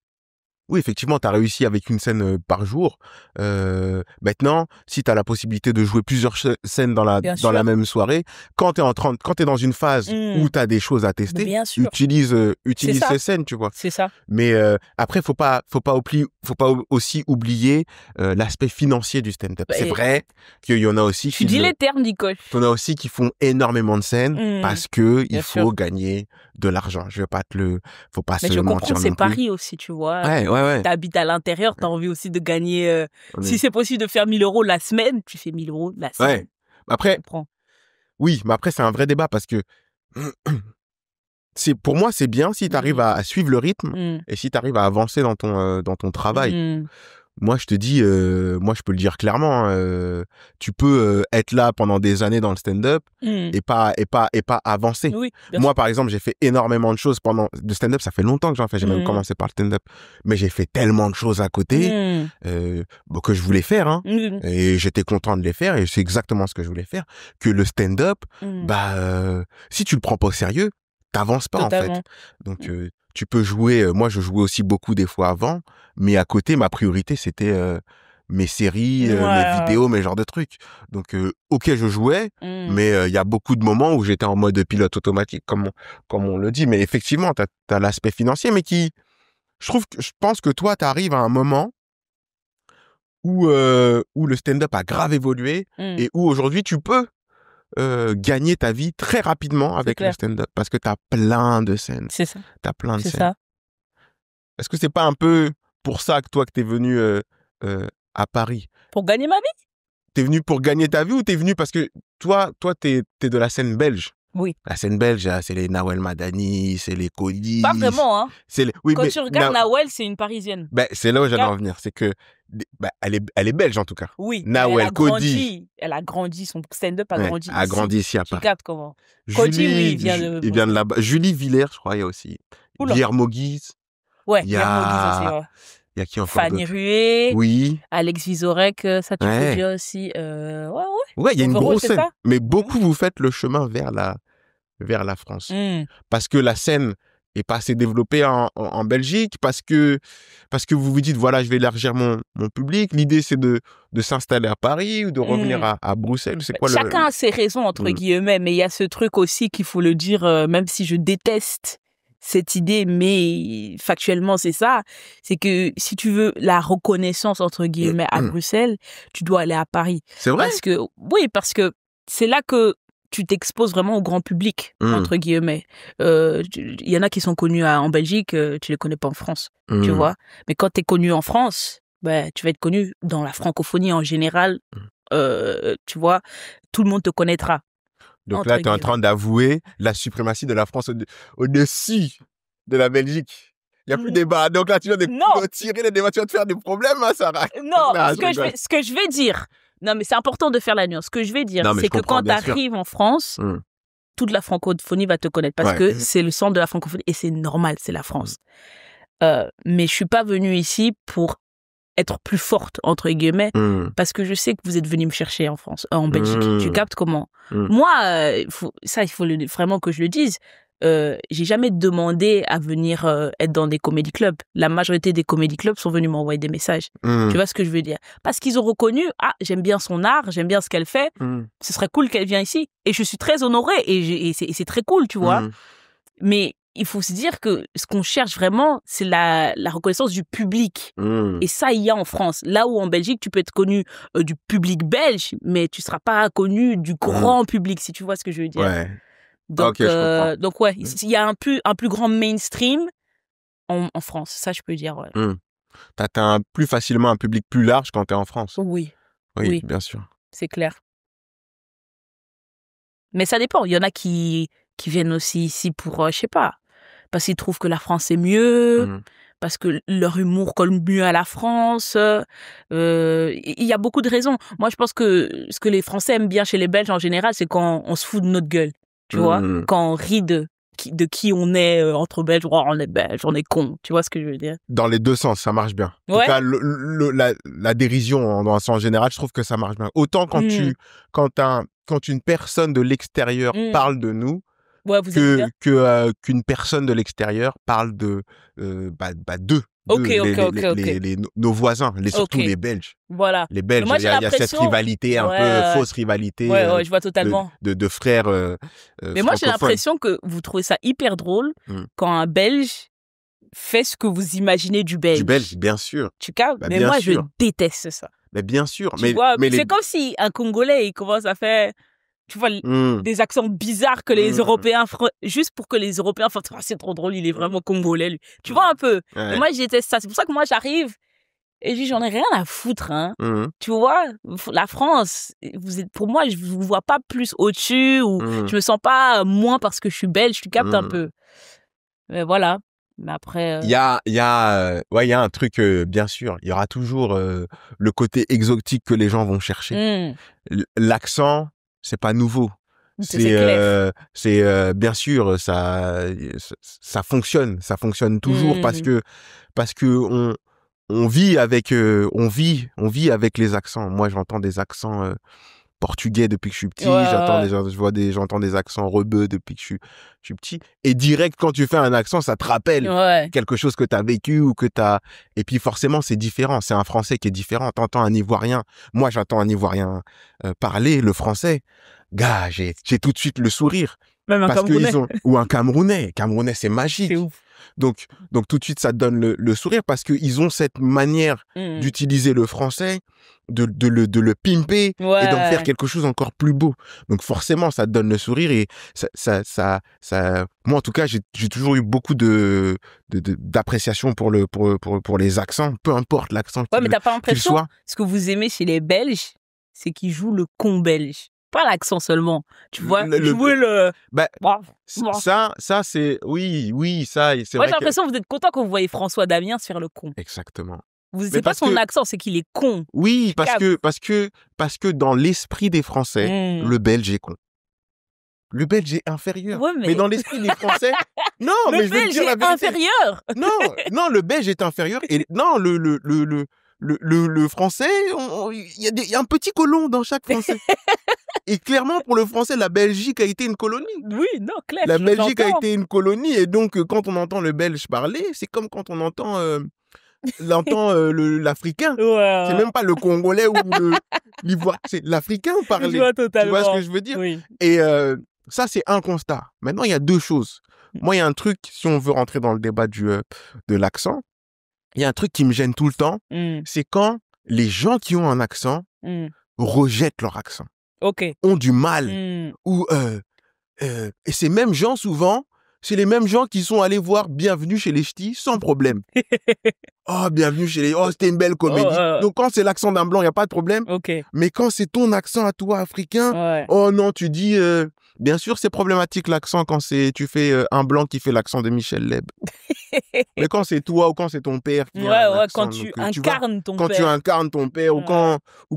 oui, effectivement, t'as réussi avec une scène par jour. Maintenant, si t'as la possibilité de jouer plusieurs scènes dans la même soirée, quand t'es dans une phase où t'as des choses à tester, utilise ces scènes, tu vois. C'est ça. Mais après, faut pas aussi oublier l'aspect financier du stand-up. C'est vrai qu'il y en a aussi Tu dis les termes, Nicole. Il y en a aussi qui font énormément de scènes parce que il faut gagner de l'argent. Je veux pas faut pas se mentir non plus. Mais je comprends, c'est Paris aussi, tu vois. Ouais. T'habites à l'intérieur, t'as envie aussi de gagner. Si c'est possible de faire 1 000 € la semaine, tu fais 1 000 € la semaine. Ouais. Après, oui, mais après c'est un vrai débat parce que pour moi c'est bien si t'arrives à suivre le rythme et si t'arrives à avancer dans ton travail. Moi, je te dis, moi, je peux le dire clairement, tu peux être là pendant des années dans le stand-up et pas avancer. Oui, moi, par exemple, j'ai fait énormément de choses de stand-up. Ça fait longtemps que j'en fais. J'ai même commencé par le stand-up. Mais j'ai fait tellement de choses à côté que je voulais faire. Hein, et j'étais content de les faire. Et c'est exactement ce que je voulais faire. Que le stand-up, si tu le prends pas au sérieux, t'avances pas, totalement. En fait. Donc, tu peux jouer. Moi, je jouais aussi beaucoup des fois avant. Mais à côté, ma priorité, c'était mes séries, mes vidéos, mes genres de trucs. Donc, ok, je jouais, mais il y a beaucoup de moments où j'étais en mode pilote automatique, comme on le dit. Mais effectivement, t'as l'aspect financier, mais je pense que toi, t'arrives à un moment où le stand-up a grave évolué et où aujourd'hui, tu peux gagner ta vie très rapidement avec le stand-up parce que t'as plein de scènes. C'est ça. T'as plein de scènes. C'est ça. Est-ce que c'est pas un peu pour ça que t'es venu à Paris? Pour gagner ma vie? T'es venu pour gagner ta vie ou t'es venu parce que toi, t'es de la scène belge? Oui. La scène belge, c'est les Nawel Madani, c'est les Cody. Pas vraiment, hein. Oui, quand tu regardes Nawel, c'est une Parisienne. C'est là où j'allais en venir. C'est que, elle est belge en tout cas. Oui. Nawel, Cody. Elle a grandi, son stand-up a grandi ici. A grandi ici à Paris. Tu regardes comment. Cody, oui, il vient de là-bas. Julie Villers, je crois, il y a aussi. Guillermo Guise. Ouais, Guillermo Guise aussi, ouais. Il y a qui encore? Fanny Rué. Oui. Alex Vizorek, ça tu fais bien aussi. Ouais, il y a une grosse scène. Mais beaucoup vous faites le chemin vers la France. Parce que la scène est pas assez développée en Belgique, parce que vous vous dites, voilà, je vais élargir mon public. L'idée, c'est de s'installer à Paris ou de revenir à Bruxelles. C'est quoi Chacun a ses raisons, entre guillemets, mais il y a ce truc aussi qu'il faut le dire, même si je déteste cette idée, mais factuellement, c'est ça. C'est que si tu veux la reconnaissance, entre guillemets, à Bruxelles, tu dois aller à Paris. C'est vrai? Parce que c'est là que tu t'exposes vraiment au grand public, entre guillemets. Il y en a qui sont connus en Belgique, tu les connais pas en France, tu vois. Mais quand tu es connu en France, tu vas être connu dans la francophonie en général, tu vois. Tout le monde te connaîtra. Donc là, tu es en train d'avouer la suprématie de la France au-dessus de la Belgique. Il n'y a plus de débat. Donc là, tu viens de tirer les débats, tu vas te faire des problèmes, hein, Sarah. Non, ce que je vais dire, non, mais c'est important de faire la nuance. Ce que je vais dire, c'est que quand tu arrives en France, toute la francophonie va te connaître parce que c'est le centre de la francophonie et c'est normal, c'est la France. Mais je suis pas venue ici pour être plus forte, entre guillemets, parce que je sais que vous êtes venu me chercher en Belgique. Tu captes comment? Moi, il faut vraiment que je le dise. j'ai jamais demandé à venir être dans des comédie clubs. La majorité des comédie clubs sont venus m'envoyer des messages. Tu vois ce que je veux dire? Parce qu'ils ont reconnu, j'aime bien son art, j'aime bien ce qu'elle fait. Ce serait cool qu'elle vienne ici. Et je suis très honorée et c'est très cool, tu vois. Mais il faut se dire que ce qu'on cherche vraiment, c'est la reconnaissance du public. Et ça, il y a en France. Là où en Belgique, tu peux être connu du public belge, mais tu seras pas connu du grand public, si tu vois ce que je veux dire. Ouais. Donc, Ok, je comprends. donc ouais, il y a un plus grand mainstream en France. Ça, je peux dire, ouais. T'as plus facilement un public plus large quand t'es en France. Oui, Oui, bien sûr. c'est clair. Mais ça dépend. Il y en a qui viennent aussi ici pour, je sais pas, parce qu'ils trouvent que la France est mieux, parce que leur humour colle mieux à la France. Il y a beaucoup de raisons. Moi, je pense que ce que les Français aiment bien chez les Belges en général, c'est quand on se fout de notre gueule, tu vois, quand on rit de qui on est entre Belges. Oh, on est Belges, on est cons. Tu vois ce que je veux dire? Dans les deux sens, ça marche bien. En tout cas, la dérision en général, je trouve que ça marche bien. Autant quand une personne de l'extérieur parle de nous, qu'une personne de l'extérieur parle d'eux. Nos voisins, surtout les Belges. Voilà. Les Belges, il y a cette rivalité, un peu fausse rivalité. Ouais, je vois totalement. De frères mais moi, j'ai l'impression que vous trouvez ça hyper drôle quand un Belge fait ce que vous imaginez du Belge. Du Belge, bien sûr. Tu captes? Mais moi, je déteste ça. Mais bien sûr. Mais c'est comme si un Congolais, il commence à faire... Tu vois, des accents bizarres que les Européens... Juste pour que les Européens fassent « c'est trop drôle, il est vraiment Congolais, lui. » Tu vois un peu? Et moi, je déteste ça. C'est pour ça que moi, j'arrive et je dis « J'en ai rien à foutre. Hein. » Tu vois, la France, pour moi, je ne vous vois pas plus au-dessus ou je me sens pas moins parce que je suis belge. Tu captes un peu. Mais voilà. Mais après... Il y a un truc, bien sûr. Il y aura toujours le côté exotique que les gens vont chercher. L'accent... c'est pas nouveau. C'est bien sûr, ça fonctionne toujours parce que on vit avec les accents. Moi, j'entends des accents portugais depuis que je suis petit, j'entends des accents rebeux depuis que je suis petit, et direct quand tu fais un accent, ça te rappelle quelque chose que tu as vécu ou et puis forcément c'est différent, c'est un français qui est différent. T'entends un Ivoirien, moi j'entends un Ivoirien parler le français, gars, j'ai tout de suite le sourire. Même un Camerounais. Ou un Camerounais, c'est magique. C'est ouf. Donc tout de suite ça te donne le sourire parce qu'ils ont cette manière d'utiliser le français, de le pimper et d'en faire quelque chose encore plus beau. Donc forcément ça te donne le sourire et ça moi en tout cas j'ai toujours eu beaucoup d'appréciation pour les accents, peu importe l'accent. Ouais, mais t'as pas l'impression ce que vous aimez chez les Belges, c'est qu'ils jouent le con belge. Pas l'accent seulement, tu vois, jouer le... Ça, c'est... Oui, ça, c'est moi, vrai j'ai l'impression que vous êtes content quand vous voyez François Damiens se faire le con. Exactement. C'est pas son accent, c'est qu'il est con. Oui, parce que dans l'esprit des Français, le Belge est con. Le Belge est inférieur. Ouais, mais dans l'esprit des Français... Non, mais je veux te dire la vérité. Inférieur. Non, le Belge est inférieur. Et non, le Français, il y a un petit colon dans chaque Français. Et clairement, pour le Français, la Belgique a été une colonie. Oui, non, clair. La Belgique a été une colonie. Et donc, quand on entend le Belge parler, c'est comme quand on entend l'Africain. Ouais. C'est même pas le Congolais ou l'Ivoire. C'est l'Africain parler. Je vois totalement. Tu vois ce que je veux dire? Oui. Et ça, c'est un constat. Maintenant, il y a deux choses. Moi, il y a un truc, si on veut rentrer dans le débat de l'accent, il y a un truc qui me gêne tout le temps. C'est quand les gens qui ont un accent rejettent leur accent. Ont du mal. Et ces mêmes gens, souvent, c'est les mêmes gens qui sont allés voir Bienvenue chez les Ch'tis sans problème. Oh, Bienvenue chez les... Oh, c'était une belle comédie. Donc, quand c'est l'accent d'un blanc, il n'y a pas de problème. Mais quand c'est ton accent à toi, africain, oh non, tu dis... Bien sûr, c'est problématique l'accent quand tu fais un blanc qui fait l'accent de Michel Leb. Mais quand c'est toi ou quand c'est ton père qui a un accent, quand tu incarnes ton père. Quand tu incarnes ton père ou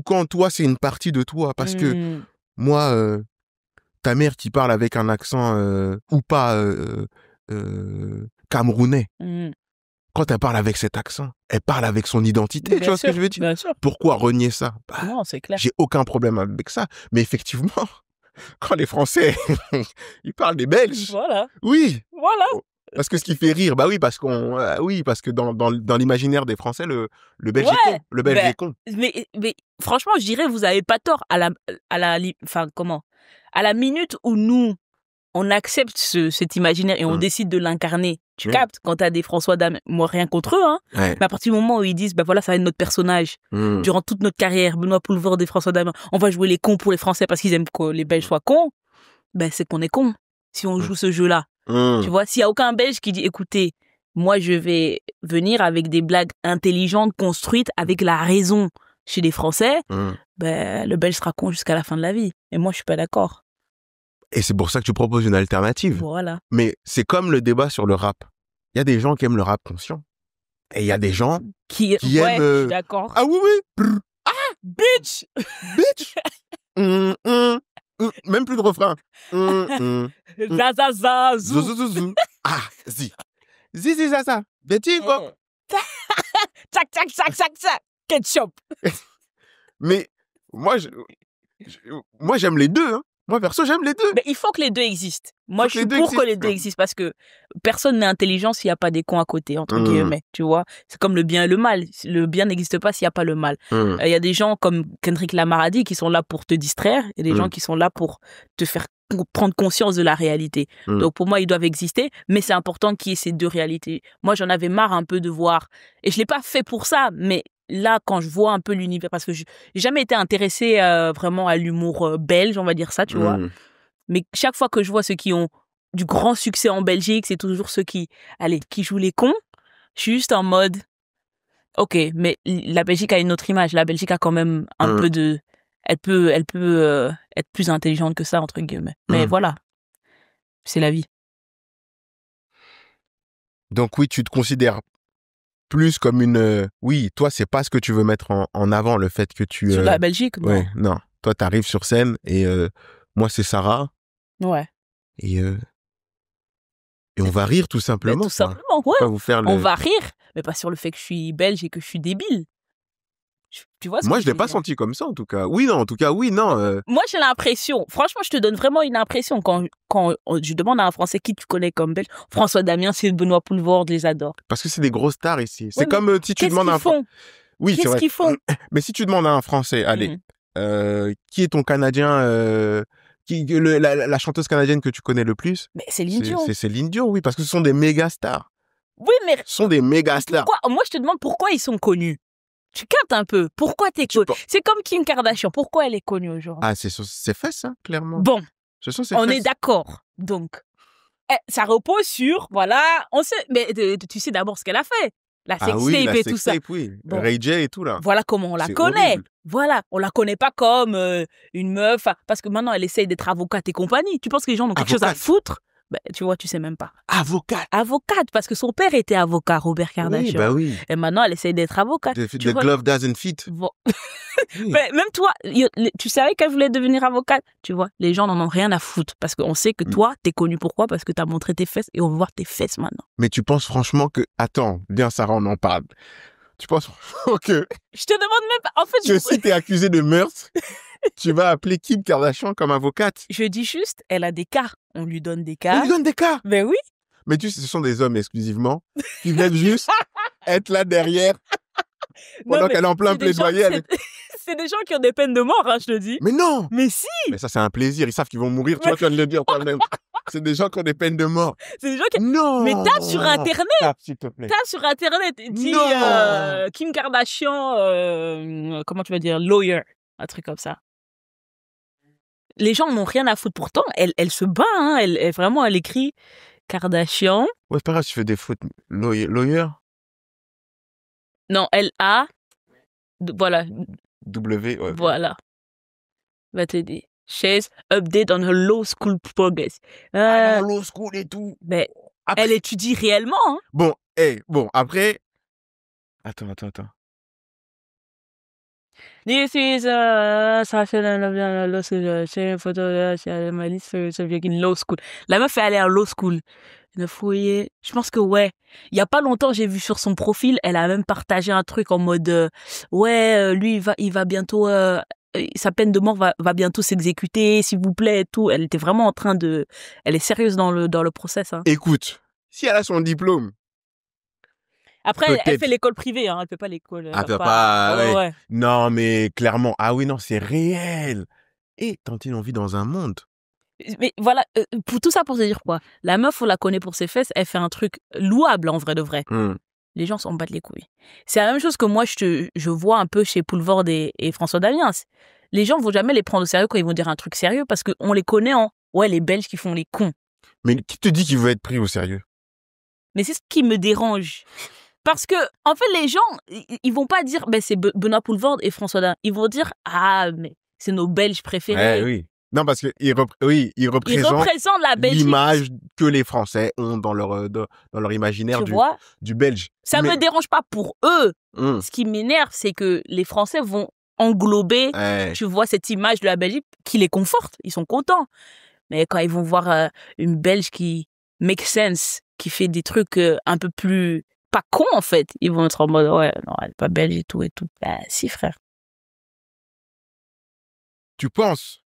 quand toi, c'est une partie de toi. Parce que moi, ta mère qui parle avec un accent ou pas camerounais, quand elle parle avec cet accent, elle parle avec son identité. Tu vois ce que je veux dire? Bien sûr. Pourquoi renier ça? Non, c'est clair. J'ai aucun problème avec ça. Mais effectivement... quand les Français, ils parlent des Belges. Voilà. Oui. Voilà. Parce que ce qui fait rire, bah oui, parce que dans l'imaginaire des Français, le Belge est con. Le Belge est con. Mais franchement, je dirais, vous avez pas tort enfin, comment? À la minute où nous, on accepte cet imaginaire et on décide de l'incarner. Tu captes quand t'as des François Damien, moi rien contre eux, hein. Ouais. Mais à partir du moment où ils disent, bah voilà, ça va être notre personnage. Durant toute notre carrière, Benoît Poelvoorde et François Damien, on va jouer les cons pour les Français parce qu'ils aiment que les Belges soient cons. Ben c'est qu'on est cons si on joue ce jeu-là. Tu vois, s'il y a aucun Belge qui dit, écoutez, moi je vais venir avec des blagues intelligentes, construites, avec la raison chez les Français, ben le Belge sera con jusqu'à la fin de la vie. Et moi je suis pas d'accord. Et c'est pour ça que tu proposes une alternative. Voilà. Mais c'est comme le débat sur le rap. Il y a des gens qui aiment le rap conscient. Et il y a des gens qui ouais, aiment... je suis d'accord. Ah oui, oui. Brr. Bitch! Bitch. Même plus de refrain. Zazaza, zou. Zou. Ah, zi. Zi, zaza. Betty, quoi. Tac, tac, tac, tac, tac. Ketchup. Mais moi, moi, j'aime les deux, hein. Moi, perso, j'aime les deux. Mais il faut que les deux existent. Moi, je suis pour que les deux existent parce que personne n'est intelligent s'il n'y a pas des cons à côté, entre guillemets, tu vois. C'est comme le bien et le mal. Le bien n'existe pas s'il n'y a pas le mal. Il y a des gens comme Kendrick Lamar a dit qui sont là pour te distraire et des gens qui sont là pour te faire prendre conscience de la réalité. Donc, pour moi, ils doivent exister, mais c'est important qu'il y ait ces deux réalités. Moi, j'en avais marre un peu de voir, et je l'ai pas fait pour ça, mais là, quand je vois un peu l'univers, parce que j'ai jamais été intéressée vraiment à l'humour belge, on va dire ça, tu vois. Mais chaque fois que je vois ceux qui ont du grand succès en Belgique, c'est toujours ceux qui jouent les cons. Je suis juste en mode, ok, mais la Belgique a une autre image. La Belgique a quand même un peu de... Elle peut être plus intelligente que ça, entre guillemets. Mais voilà, c'est la vie. Donc oui, tu te considères plus comme une... Oui, toi, c'est pas ce que tu veux mettre en avant, le fait que tu... Sur la Belgique, non. Ouais, non. Toi, t'arrives sur scène et moi, c'est Sarah. Ouais. Et on va rire tout simplement. Mais tout simplement, ouais. Pas vous faire On va rire, mais pas sur le fait que je suis belge et que je suis débile. Tu vois ce moi, que je l'ai pas senti comme ça, en tout cas. Oui, non, en tout cas, oui, non. Moi, j'ai l'impression, franchement, je te donne vraiment une impression quand je demande à un Français qui tu connais comme belge. François Damien, c'est Benoît Poelvoorde, je les adore. Parce que c'est des grosses stars ici. C'est Ouais, comme si tu demandes à un Français. Oui, c'est vrai. Qu'est-ce qu'ils font? Mais si tu demandes à un Français, allez, qui est ton Canadien, la chanteuse canadienne que tu connais le plus? Mais c'est Céline Dion. C'est Céline Dion, oui, parce que ce sont des méga stars. Oui, mais... Ce sont des méga stars. Moi, je te demande pourquoi ils sont connus. Tu captes un peu. Pourquoi t'es connu? C'est comme Kim Kardashian. Pourquoi elle est connue aujourd'hui? Ah, c'est fait, ça, clairement. Bon. On est d'accord. Donc, ça repose sur, voilà, on sait, mais tu sais d'abord ce qu'elle a fait. La sextape et tout ça. Oui. Bon. Ray J et tout, là. Voilà comment on la connaît. Horrible. Voilà. On la connaît pas comme une meuf, parce que maintenant, elle essaye d'être avocate et compagnie. Tu penses que les gens ont quelque chose à foutre? Ben, tu vois, tu sais même pas. Avocate, parce que son père était avocat, Robert Kardashian. Oui, bah oui. Et maintenant, elle essaye d'être avocate. The glove doesn't fit. Bon. Oui. Mais même toi, tu savais qu'elle voulait devenir avocate. Tu vois, les gens n'en ont rien à foutre. Parce qu'on sait que toi, t'es connu pourquoi? Parce que t'as montré tes fesses et on veut voir tes fesses maintenant. Mais tu penses franchement que... Attends, bien Sarah, on en parle. Tu penses franchement que... Je te demande même pas. En fait, que si t'es accusé de meurtre, tu vas appeler Kim Kardashian comme avocate. Je dis juste, elle a des cas. On lui donne des cas. On lui donne des cas. Ben oui. Mais tu sais, ce sont des hommes exclusivement qui viennent juste être là derrière pendant qu'elle est en plein plaidoyer. C'est des gens qui ont des peines de mort, hein, je te dis. Mais non. Mais si. Mais ça, c'est un plaisir. Ils savent qu'ils vont mourir. Tu vois, tu viens de le dire toi-même. C'est des gens qui ont des peines de mort. C'est des gens qui... Non. Mais tape sur Internet. Tape, s'il te plaît. Tape sur Internet. Dis Kim Kardashian, comment tu vas dire, lawyer. Un truc comme ça. Les gens n'ont rien à foutre. Pourtant, elle se bat. Hein. Elle écrit Kardashian. Ouais, c'est pas grave, tu fais des fautes. Lawyer. Non, L-A. Voilà. W, ouais. Voilà. Va t'aider. She's update on her law school progress. Law school et tout. Mais après... elle étudie réellement. Hein. Bon, après... Attends. This is law school. La meuf est allée à law school. Je pense que ouais. Il y a pas longtemps, j'ai vu sur son profil, elle a même partagé un truc en mode lui il va bientôt sa peine de mort va bientôt s'exécuter, s'il vous plaît, et tout. Elle était vraiment en train de... Elle est sérieuse dans le process. Hein. Écoute, si elle a son diplôme... Après, elle fait l'école privée, hein. Elle fait pas l'école... Elle fait pas... Ouais. Ouais. Non, mais clairement... Ah oui, non, c'est réel. Et Tantine, on vit dans un monde... Mais voilà, pour tout ça pour te dire quoi. La meuf, on la connaît pour ses fesses, elle fait un truc louable en vrai de vrai. Les gens s'en battent les couilles. C'est la même chose que moi, je vois un peu chez Poulvord et François Damiens. Les gens vont jamais les prendre au sérieux quand ils vont dire un truc sérieux parce qu'on les connaît ouais, les Belges qui font les cons. Mais qui te dit qu'il veut être pris au sérieux? Mais c'est ce qui me dérange. Parce que, en fait, les gens, ils vont pas dire, ben, c'est Benoît Poulvord et François Damiens. Ils vont dire, ah, mais c'est nos Belges préférés. Ouais, oui. Non, parce qu'ils représentent la Belgique. L'image que les Français ont dans leur imaginaire du Belge. Ça me dérange pas pour eux. Ce qui m'énerve, c'est que les Français vont englober, tu vois, cette image de la Belgique qui les conforte. Ils sont contents. Mais quand ils vont voir une Belge qui make sense, qui fait des trucs un peu plus... pas cons, en fait, ils vont être en mode, ouais, non, elle est pas belge et tout. Bah, si, frère. Tu penses?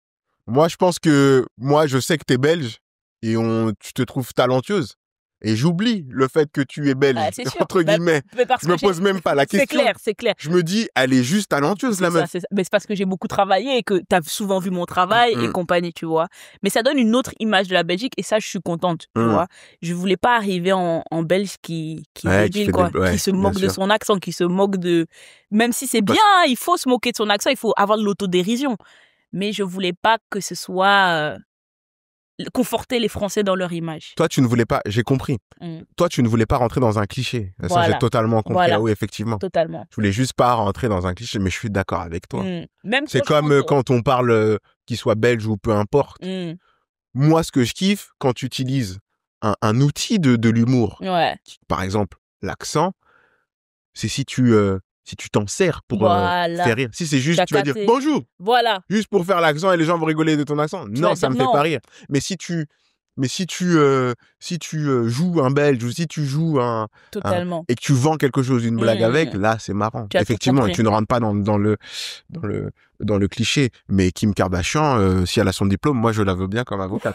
Moi, je pense que... Moi, je sais que t'es belge et tu te trouves talentueuse. Et j'oublie le fait que tu es belge, entre guillemets. Je me pose même pas la question. C'est clair. Je me dis, elle est juste talentueuse, la meuf. Mais c'est parce que j'ai beaucoup travaillé et que t'as souvent vu mon travail et compagnie, tu vois. Mais ça donne une autre image de la Belgique et ça, je suis contente, tu vois. Je voulais pas arriver en Belge qui est débile, quoi. Qui se moque de son accent, qui se moque de... Même si c'est bien, il faut se moquer de son accent, il faut avoir de l'autodérision. Mais je voulais pas que ce soit... conforter les Français dans leur image. Toi, tu ne voulais pas, j'ai compris. Toi, tu ne voulais pas rentrer dans un cliché. Ça, j'ai totalement compris. Voilà. Ah oui, effectivement. Totalement. Je voulais juste pas rentrer dans un cliché, mais je suis d'accord avec toi. Même c'est comme quand on parle qu'il soit belge ou peu importe. Moi, ce que je kiffe, quand tu utilises un outil de l'humour, par exemple, l'accent, c'est si tu t'en sers pour faire rire. Si c'est juste, tu vas dire bonjour. Voilà. Juste pour faire l'accent et les gens vont rigoler de ton accent. Non, ça me fait pas rire. Mais si tu joues un belge ou si tu joues et que tu vends quelque chose, une blague avec, là, c'est marrant. Effectivement, et tu ne rentres pas dans le cliché. Mais Kim Kardashian, si elle a son diplôme, moi, je la veux bien comme avocate.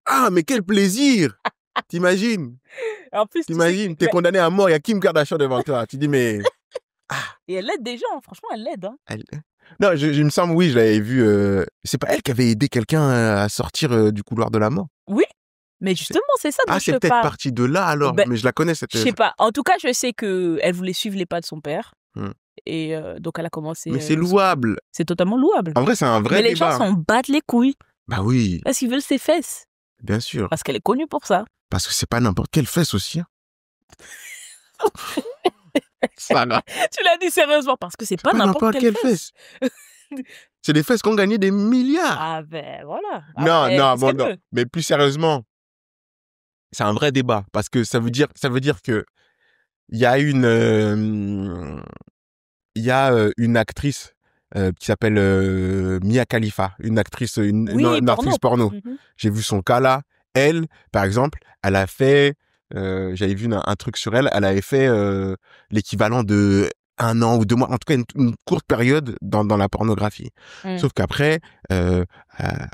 Ah, mais quel plaisir! T'imagines? En plus, t'es condamné à mort, il y a Kim Kardashian devant toi. Tu dis, mais... Et elle aide des gens, franchement, elle l'aide. Hein. Non, il me semble, oui, je l'avais vu. C'est pas elle qui avait aidé quelqu'un à sortir du couloir de la mort? Oui, mais justement, c'est ça dont je te parle. Ah, c'est peut-être parti de là, alors, mais je la connais, cette... Je sais pas. En tout cas, je sais qu'elle voulait suivre les pas de son père. Et donc, elle a commencé... Mais c'est louable. C'est totalement louable. En vrai, c'est un vrai débat. Mais les gens s'en battent les couilles. Bah oui. Parce qu'ils veulent ses fesses. Bien sûr. Parce qu'elle est connue pour ça. Parce que c'est pas n'importe quelle fesse aussi. Hein. Sarah. Tu l'as dit sérieusement, parce que c'est pas n'importe quelle fesse. C'est des fesses qui ont gagné des milliards. Ah ben voilà. Non. Mais plus sérieusement, c'est un vrai débat. Parce que ça veut dire que il y a une actrice qui s'appelle Mia Khalifa, une actrice porno. J'ai vu son cas là. Elle, par exemple, elle a fait, j'avais vu un truc sur elle, elle avait fait l'équivalent de 1 an ou 2 mois, en tout cas une courte période dans la pornographie. Sauf qu'après, elle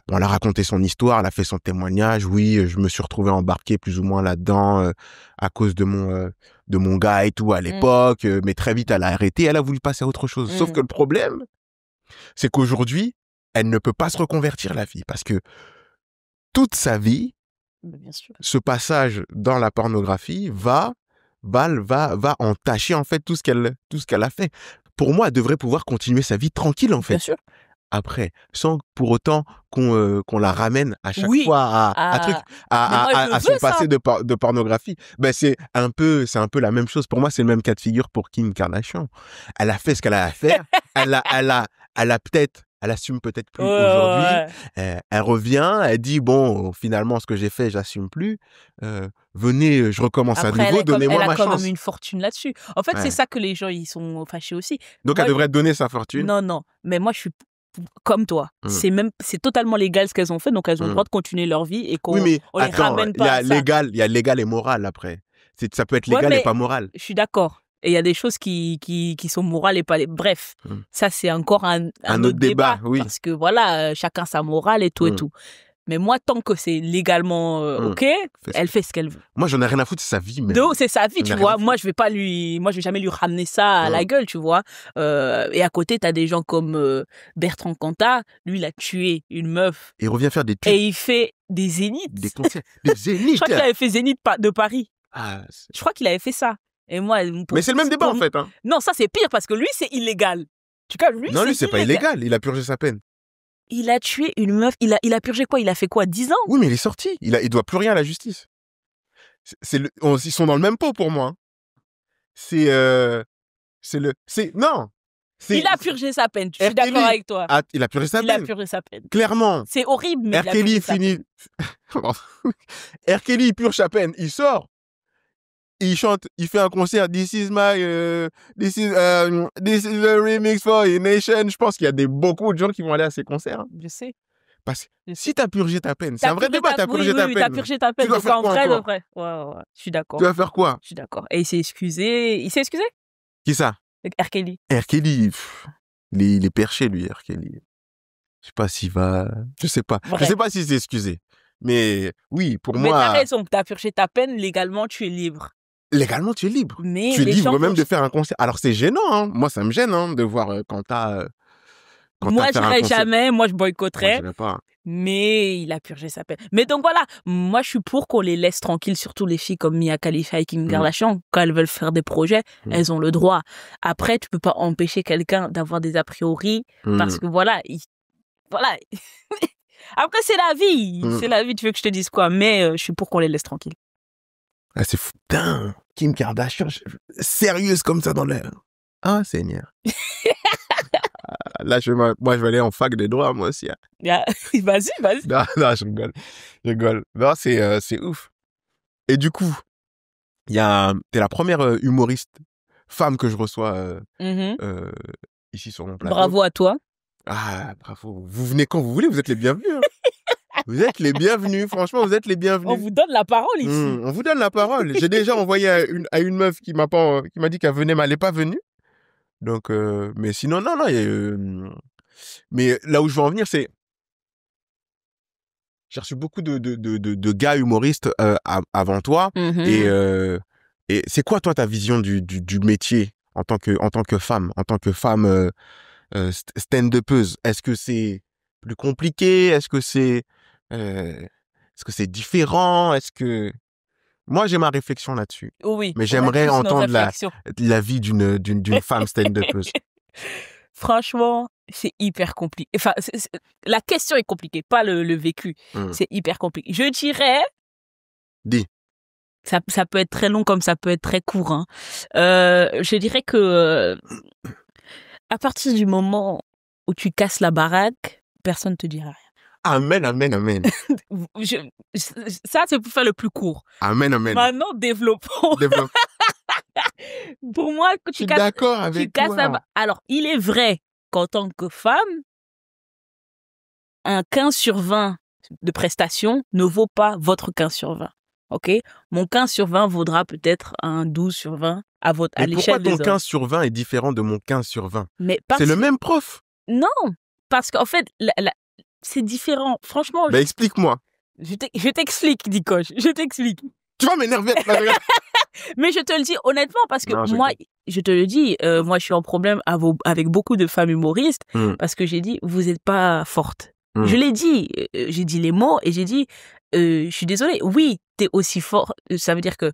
a raconté son histoire, elle a fait son témoignage. Oui, je me suis retrouvé embarqué plus ou moins là-dedans à cause de mon gars et tout à l'époque, mais très vite elle a arrêté, elle a voulu passer à autre chose. Sauf que le problème, c'est qu'aujourd'hui, elle ne peut pas se reconvertir, la fille, parce que toute sa vie, bien sûr, ce passage dans la pornographie va entacher en fait tout ce qu'elle a fait. Pour moi, elle devrait pouvoir continuer sa vie tranquille en fait. Bien sûr. Après, sans pour autant qu'on la ramène à chaque fois à son passé de pornographie. Ben c'est un peu la même chose. Pour moi, c'est le même cas de figure pour Kim Kardashian. Elle a fait ce qu'elle a à faire. Elle assume peut-être plus aujourd'hui. Elle revient, elle dit bon, finalement, ce que j'ai fait, j'assume plus. Venez, je recommence à nouveau, donnez-moi ma chance. Elle a quand même une fortune là-dessus. En fait, c'est ça que les gens ils sont fâchés aussi. Donc elle devrait donner sa fortune. Non, mais moi je suis comme toi. C'est totalement légal ce qu'elles ont fait, donc elles ont le droit de continuer leur vie et qu'on les ramène pas à ça. Il y a légal et moral après. Ça peut être légal et pas moral. Je suis d'accord. Et il y a des choses qui sont morales et pas les... Bref, ça, c'est encore un autre débat. Oui. Parce que voilà, chacun sa morale et tout et tout. Mais moi, tant que c'est légalement OK, elle fait ce qu'elle veut. Moi, j'en ai rien à foutre, c'est sa vie, même. Donc, c'est sa vie, tu vois. Moi, je vais jamais lui ramener ça à la gueule, tu vois. Et à côté, t'as des gens comme Bertrand Cantat. Lui, il a tué une meuf. Et il revient faire des tubes. Et il fait des zéniths. Des concerts. Des zéniths. Je crois qu'il avait fait Zénith de Paris. Ah, je crois qu'il avait fait ça. Et moi, mais c'est le même débat, en fait. Hein. Non, ça, c'est pire parce que lui, c'est illégal. Tu vois, lui, non, lui, c'est pas illégal. Il a purgé sa peine. Il a tué une meuf. Il a purgé quoi? Il a fait quoi? 10 ans? Oui, mais il est sorti. Il doit plus rien à la justice. Ils sont dans le même pot pour moi. Hein. Non. Il a purgé sa peine. Je suis d'accord avec toi. Il a purgé sa peine. Il a purgé sa peine. Clairement. C'est horrible, mais R. Kelly finit. R. Kelly, il purge sa peine. Il sort. Il chante, il fait un concert. This is the remix for a nation. Je pense qu'il y a beaucoup de gens qui vont aller à ces concerts. Hein. Je sais. Parce que si t'as purgé ta peine, c'est un vrai débat. T'as purgé ta peine. T'as purgé ta peine. Tu dois faire quoi encore? Ouais. Je suis d'accord. Tu vas faire quoi? Je suis d'accord. Et il s'est excusé. Il s'est excusé? Qui ça? R. Kelly. R. Kelly, il est perché, lui, R. Kelly. Je sais pas s'il va. Je sais pas. Bref. Je sais pas s'il s'est excusé. Mais oui, pour moi. Mais t'as raison. T'as purgé ta peine. Légalement, tu es libre. Légalement, tu es libre. Mais tu es libre même de faire un concert. Alors, c'est gênant. Hein. Moi, ça me gêne de voir quand t'as. Moi, je n'irai jamais. Moi, je boycotterais. Moi, pas. Mais il a purgé sa peine. Mais donc voilà, moi, je suis pour qu'on les laisse tranquilles, surtout les filles comme Mia Khalifa et Kim Kardashian. Quand elles veulent faire des projets, elles ont le droit. Après, tu peux pas empêcher quelqu'un d'avoir des a priori parce que voilà. Après, c'est la vie. C'est la vie, tu veux que je te dise quoi. Mais je suis pour qu'on les laisse tranquilles. Ah, c'est fou. Putain, Kim Kardashian, sérieuse comme ça dans l'air. Ah, Seigneur. Là, moi, je vais aller en fac de droit, moi aussi. Hein. Vas-y. Non, je rigole. Non, c'est ouf. Et du coup, t'es la première humoriste femme que je reçois ici sur mon plateau. Bravo à toi. Ah, bravo. Vous venez quand vous voulez, vous êtes les bienvenus. Hein. Vous êtes les bienvenus, franchement, vous êtes les bienvenus. On vous donne la parole ici. On vous donne la parole. J'ai déjà envoyé à une meuf qui m'a dit qu'elle venait, mais elle n'est pas venue. Donc, mais sinon, non. Mais là où je veux en venir, c'est... J'ai reçu beaucoup de gars humoristes avant toi. Et c'est quoi, toi, ta vision du métier en tant que femme, stand-upeuse? Est-ce que c'est plus compliqué? Est-ce que c'est différent? Moi, j'ai ma réflexion là-dessus. Oui. Mais j'aimerais entendre la vie d'une femme stand-upeuse. Franchement, c'est hyper compliqué. Enfin, la question est compliquée, pas le vécu. C'est hyper compliqué. Je dirais... Dis. Ça peut être très long comme ça peut être très court. Hein. Je dirais que à partir du moment où tu casses la baraque, personne ne te dira rien. Amen. Ça, c'est pour faire le plus court. Amen. Maintenant, développons. Pour moi, que tu casses... d'accord avec toi. Alors, il est vrai qu'en tant que femme, un 15 sur 20 de prestation ne vaut pas votre 15 sur 20. OK? Mon 15 sur 20 vaudra peut-être un 12 sur 20 à l'échelle des hommes. Pourquoi ton 15 sur 20 est différent de mon 15 sur 20? C'est le même prof. Non, parce qu'en fait, c'est différent. Franchement... explique-moi. Je t'explique, Dikosh. Je t'explique. Tu vas m'énerver. Mais je te le dis honnêtement parce que moi, je te le dis, moi, je suis en problème avec beaucoup de femmes humoristes parce que j'ai dit, vous n'êtes pas forte. Je l'ai dit, j'ai dit les mots et j'ai dit, je suis désolée, oui, t'es aussi fort, ça veut dire que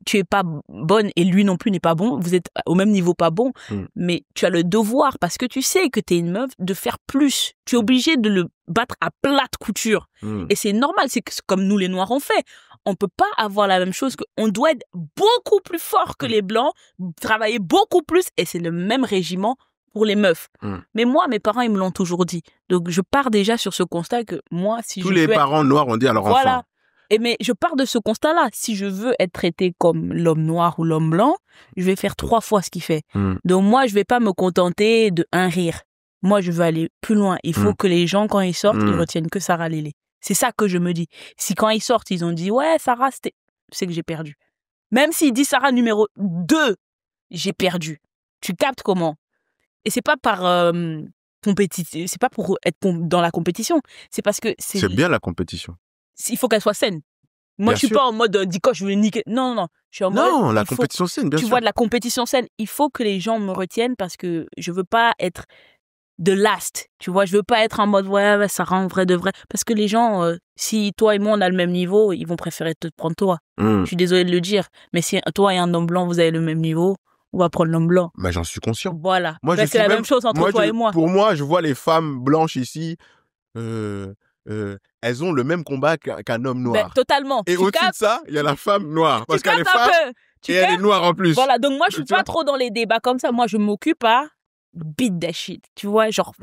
tu es pas bonne et lui non plus n'est pas bon, vous êtes au même niveau pas bon, mais tu as le devoir, parce que tu sais que t'es une meuf, de faire plus. Tu es obligé de le battre à plate couture. Et c'est normal, c'est comme nous les Noirs on fait. On peut pas avoir la même chose, on doit être beaucoup plus fort que les Blancs, travailler beaucoup plus, et c'est le même régiment pour les meufs. Mais moi, mes parents, ils me l'ont toujours dit. Donc, je pars déjà sur ce constat que moi, si tous les parents noirs ont dit à leur enfant. Mais je pars de ce constat-là. Si je veux être traité comme l'homme noir ou l'homme blanc, je vais faire 3 fois ce qu'il fait. Donc, moi, je vais pas me contenter d'un rire. Moi, je veux aller plus loin. Il faut que les gens, quand ils sortent, ils retiennent que Sarah Lélé. C'est ça que je me dis. Si quand ils sortent, ils ont dit « Ouais, Sarah, c'est que j'ai perdu. » Même s'ils disent Sarah numéro 2, j'ai perdu. Tu captes comment? Et c'est pas par compétition, c'est pas pour être dans la compétition. C'est parce que C'est bien la compétition. il faut qu'elle soit saine. Moi, Bien je suis sûr. pas en mode Diko, je veux niquer. Non, non, non. Je suis en mode. Non, la il faut- compétition saine, bien Tu sûr. vois, de la compétition saine. Il faut que les gens me retiennent parce que je veux pas être de last. Tu vois, je veux pas être en mode ouais, ça rend vrai de vrai. Parce que les gens, si toi et moi on a le même niveau, ils vont préférer te prendre toi. Je suis désolée de le dire, mais si toi et un homme blanc vous avez le même niveau, on va prendre l'homme blanc. Bah, j'en suis conscient. Voilà. Moi, Ben, je c'est la suis même chose entre toi et moi. Pour moi, je vois les femmes blanches ici, elles ont le même combat qu'un homme Ben, noir. totalement. Et Tu au-dessus de captes? ça, il y a la femme noire. Parce Tu qu'elle est captes un femme peu? Tu et elle est captes? noire en plus. Voilà, donc moi je suis Tu pas vois? trop dans les débats comme ça. Moi je m'occupe à beat that shit. Tu vois, genre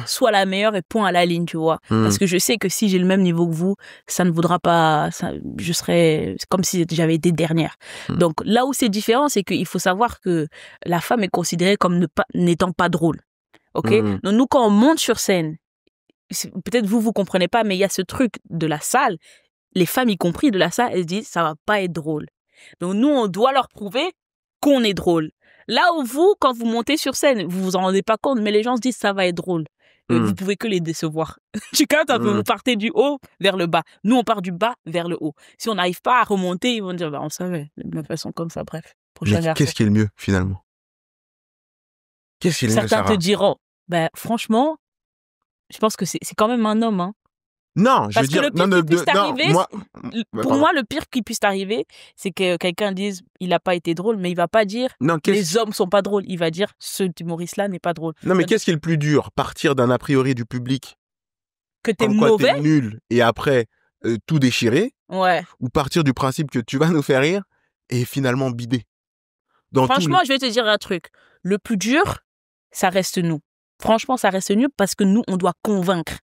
sois la meilleure et point à la ligne, tu vois. Parce que je sais que si j'ai le même niveau que vous, ça ne voudra pas, je serais comme si j'avais été dernière. Donc là où c'est différent, c'est qu'il faut savoir que la femme est considérée comme n'étant pas drôle. Ok? Donc nous quand on monte sur scène, peut-être vous comprenez pas, mais il y a ce truc de la salle. Les femmes y compris de la salle, elles se disent ça va pas être drôle. Donc nous on doit leur prouver qu'on est drôle. Là où vous, quand vous montez sur scène, vous vous en rendez pas compte, mais les gens se disent ça va être drôle. Et vous pouvez que les décevoir. Tu captes un peu, vous partez du haut vers le bas. Nous, on part du bas vers le haut. Si on n'arrive pas à remonter, ils vont dire, bah, on savait, les meufs, elles sont comme ça, bref. Prochain Mais qu'est-ce qui est le mieux, finalement? Qu'est-ce qui est le mieux, Certains Sarah? te diront, ben, franchement, je pense que c'est quand même un homme, hein. Non, je Parce veux dire, que le pire qui puisse t'arriver, moi, pour moi, le pire qui puisse t'arriver, c'est que quelqu'un dise il n'a pas été drôle, mais il va pas dire non, les hommes sont pas drôles. Il va dire ce humoriste-là n'est pas drôle. non, mais qu'est-ce qui est le plus dur? Partir d'un a priori du public, Que t'es comme quoi mauvais, t'es nul, et après tout déchirer, ouais. ou partir du principe que tu vas nous faire rire et finalement bider. Franchement, je vais te dire un truc. Le plus dur, ça reste nous. Franchement, ça reste nous parce que nous, on doit convaincre.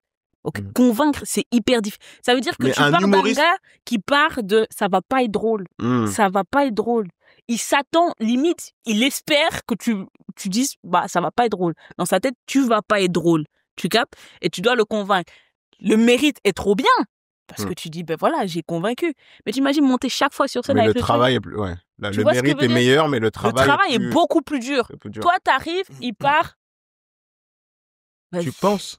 Okay. Convaincre, c'est hyper difficile. Ça veut dire que tu parles d'un gars qui part de ça va pas être drôle. Ça va pas être drôle. Il s'attend, limite, il espère que tu dises bah ça va pas être drôle. Dans sa tête, tu vas pas être drôle. Tu captes? Et tu dois le convaincre. Le mérite est trop bien parce que tu dis ben voilà, j'ai convaincu. Mais t'imagines monter chaque fois sur scène avec le travail est plus, ouais. Le mérite est meilleur, mais le travail est beaucoup plus dur. Toi, t'arrives, il part. Tu penses?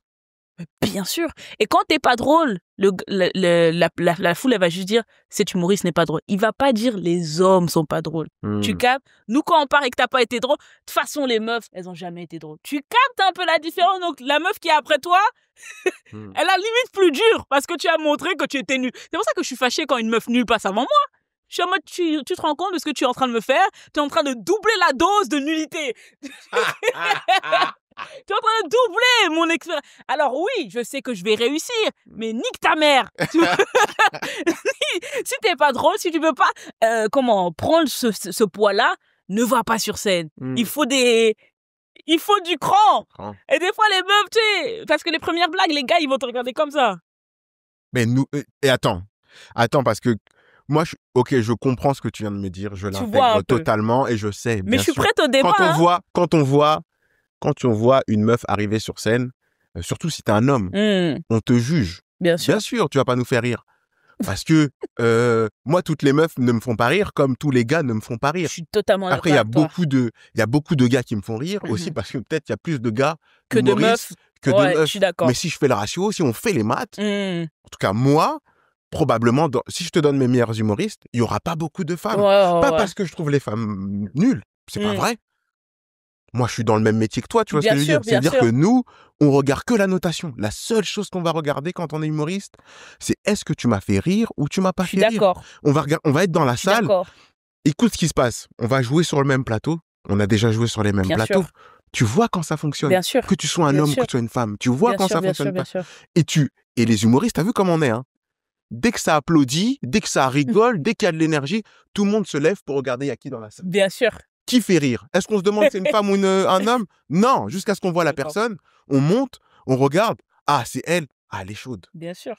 Bien sûr. Et quand t'es pas drôle, la foule, elle va juste dire cet humoriste n'est pas drôle. Il va pas dire les hommes sont pas drôles. Tu captes? Nous, quand on part et que t'as pas été drôle, de toute façon, les meufs, elles ont jamais été drôles. Tu captes un peu la différence? Donc, la meuf qui est après toi, elle a limite plus dur parce que tu as montré que tu étais nul. C'est pour ça que je suis fâchée quand une meuf nulle passe avant moi. Je suis en mode, tu te rends compte de ce que tu es en train de me faire? Tu es en train de doubler la dose de nullité. Tu es en train de doubler mon expérience. Alors oui, je sais que je vais réussir, mais nique ta mère. Si t'es pas drôle, si tu veux pas prendre ce poids-là, ne va pas sur scène. Il faut du cran. Et des fois, les meufs, tu sais, parce que les premières blagues, les gars, ils vont te regarder comme ça. Mais nous, et attends, parce que moi, je comprends ce que tu viens de me dire, je l'intègre totalement et je sais. Mais je suis prête au débat. Quand on voit une meuf arriver sur scène, surtout si t'es un homme, on te juge. Bien sûr. Bien sûr, tu vas pas nous faire rire. Parce que moi, toutes les meufs ne me font pas rire, comme tous les gars ne me font pas rire. Je suis totalement d'accord. Après, il y a beaucoup de gars qui me font rire aussi, parce que peut-être il y a plus de gars que de meufs. De meufs. Je suis d'accord. Mais si je fais le ratio, si on fait les maths, en tout cas moi, probablement, si je te donne mes meilleurs humoristes, il y aura pas beaucoup de femmes. Pas parce que je trouve les femmes nulles, c'est pas vrai. Moi, je suis dans le même métier que toi, tu vois ce que je veux dire? C'est-à-dire que nous, on regarde que la notation. La seule chose qu'on va regarder quand on est humoriste, c'est est-ce que tu m'as fait rire ou tu m'as pas fait rire. D'accord. On va être dans la salle. Écoute ce qui se passe. On va jouer sur le même plateau. On a déjà joué sur les mêmes plateaux. Tu vois quand ça fonctionne. Bien sûr. Que tu sois un homme, que tu sois une femme. Tu vois quand ça fonctionne pas. Et les humoristes, t'as vu comment on est, hein? Dès que ça applaudit, dès que ça rigole, dès qu'il y a de l'énergie, tout le monde se lève pour regarder il y a qui dans la salle. Bien sûr. Qui fait rire? Est-ce qu'on se demande si c'est une femme ou un homme? Non, jusqu'à ce qu'on voit la personne, on monte, on regarde. Ah, c'est elle. Ah, elle est chaude. Bien sûr.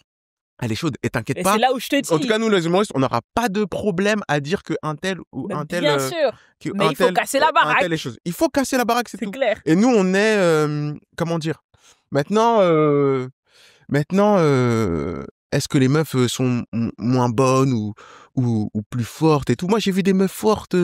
Elle est chaude. Et t'inquiète pas. C'est là où je te dis. En tout cas, nous, les humoristes, on n'aura pas de problème à dire qu'un tel ou un tel. Bien sûr. Mais il faut casser la baraque. Il faut casser la baraque, c'est tout. C'est clair. Et nous, on est, comment dire? Maintenant, est-ce que les meufs sont moins bonnes ou plus fortes et tout? Moi, j'ai vu des meufs fortes.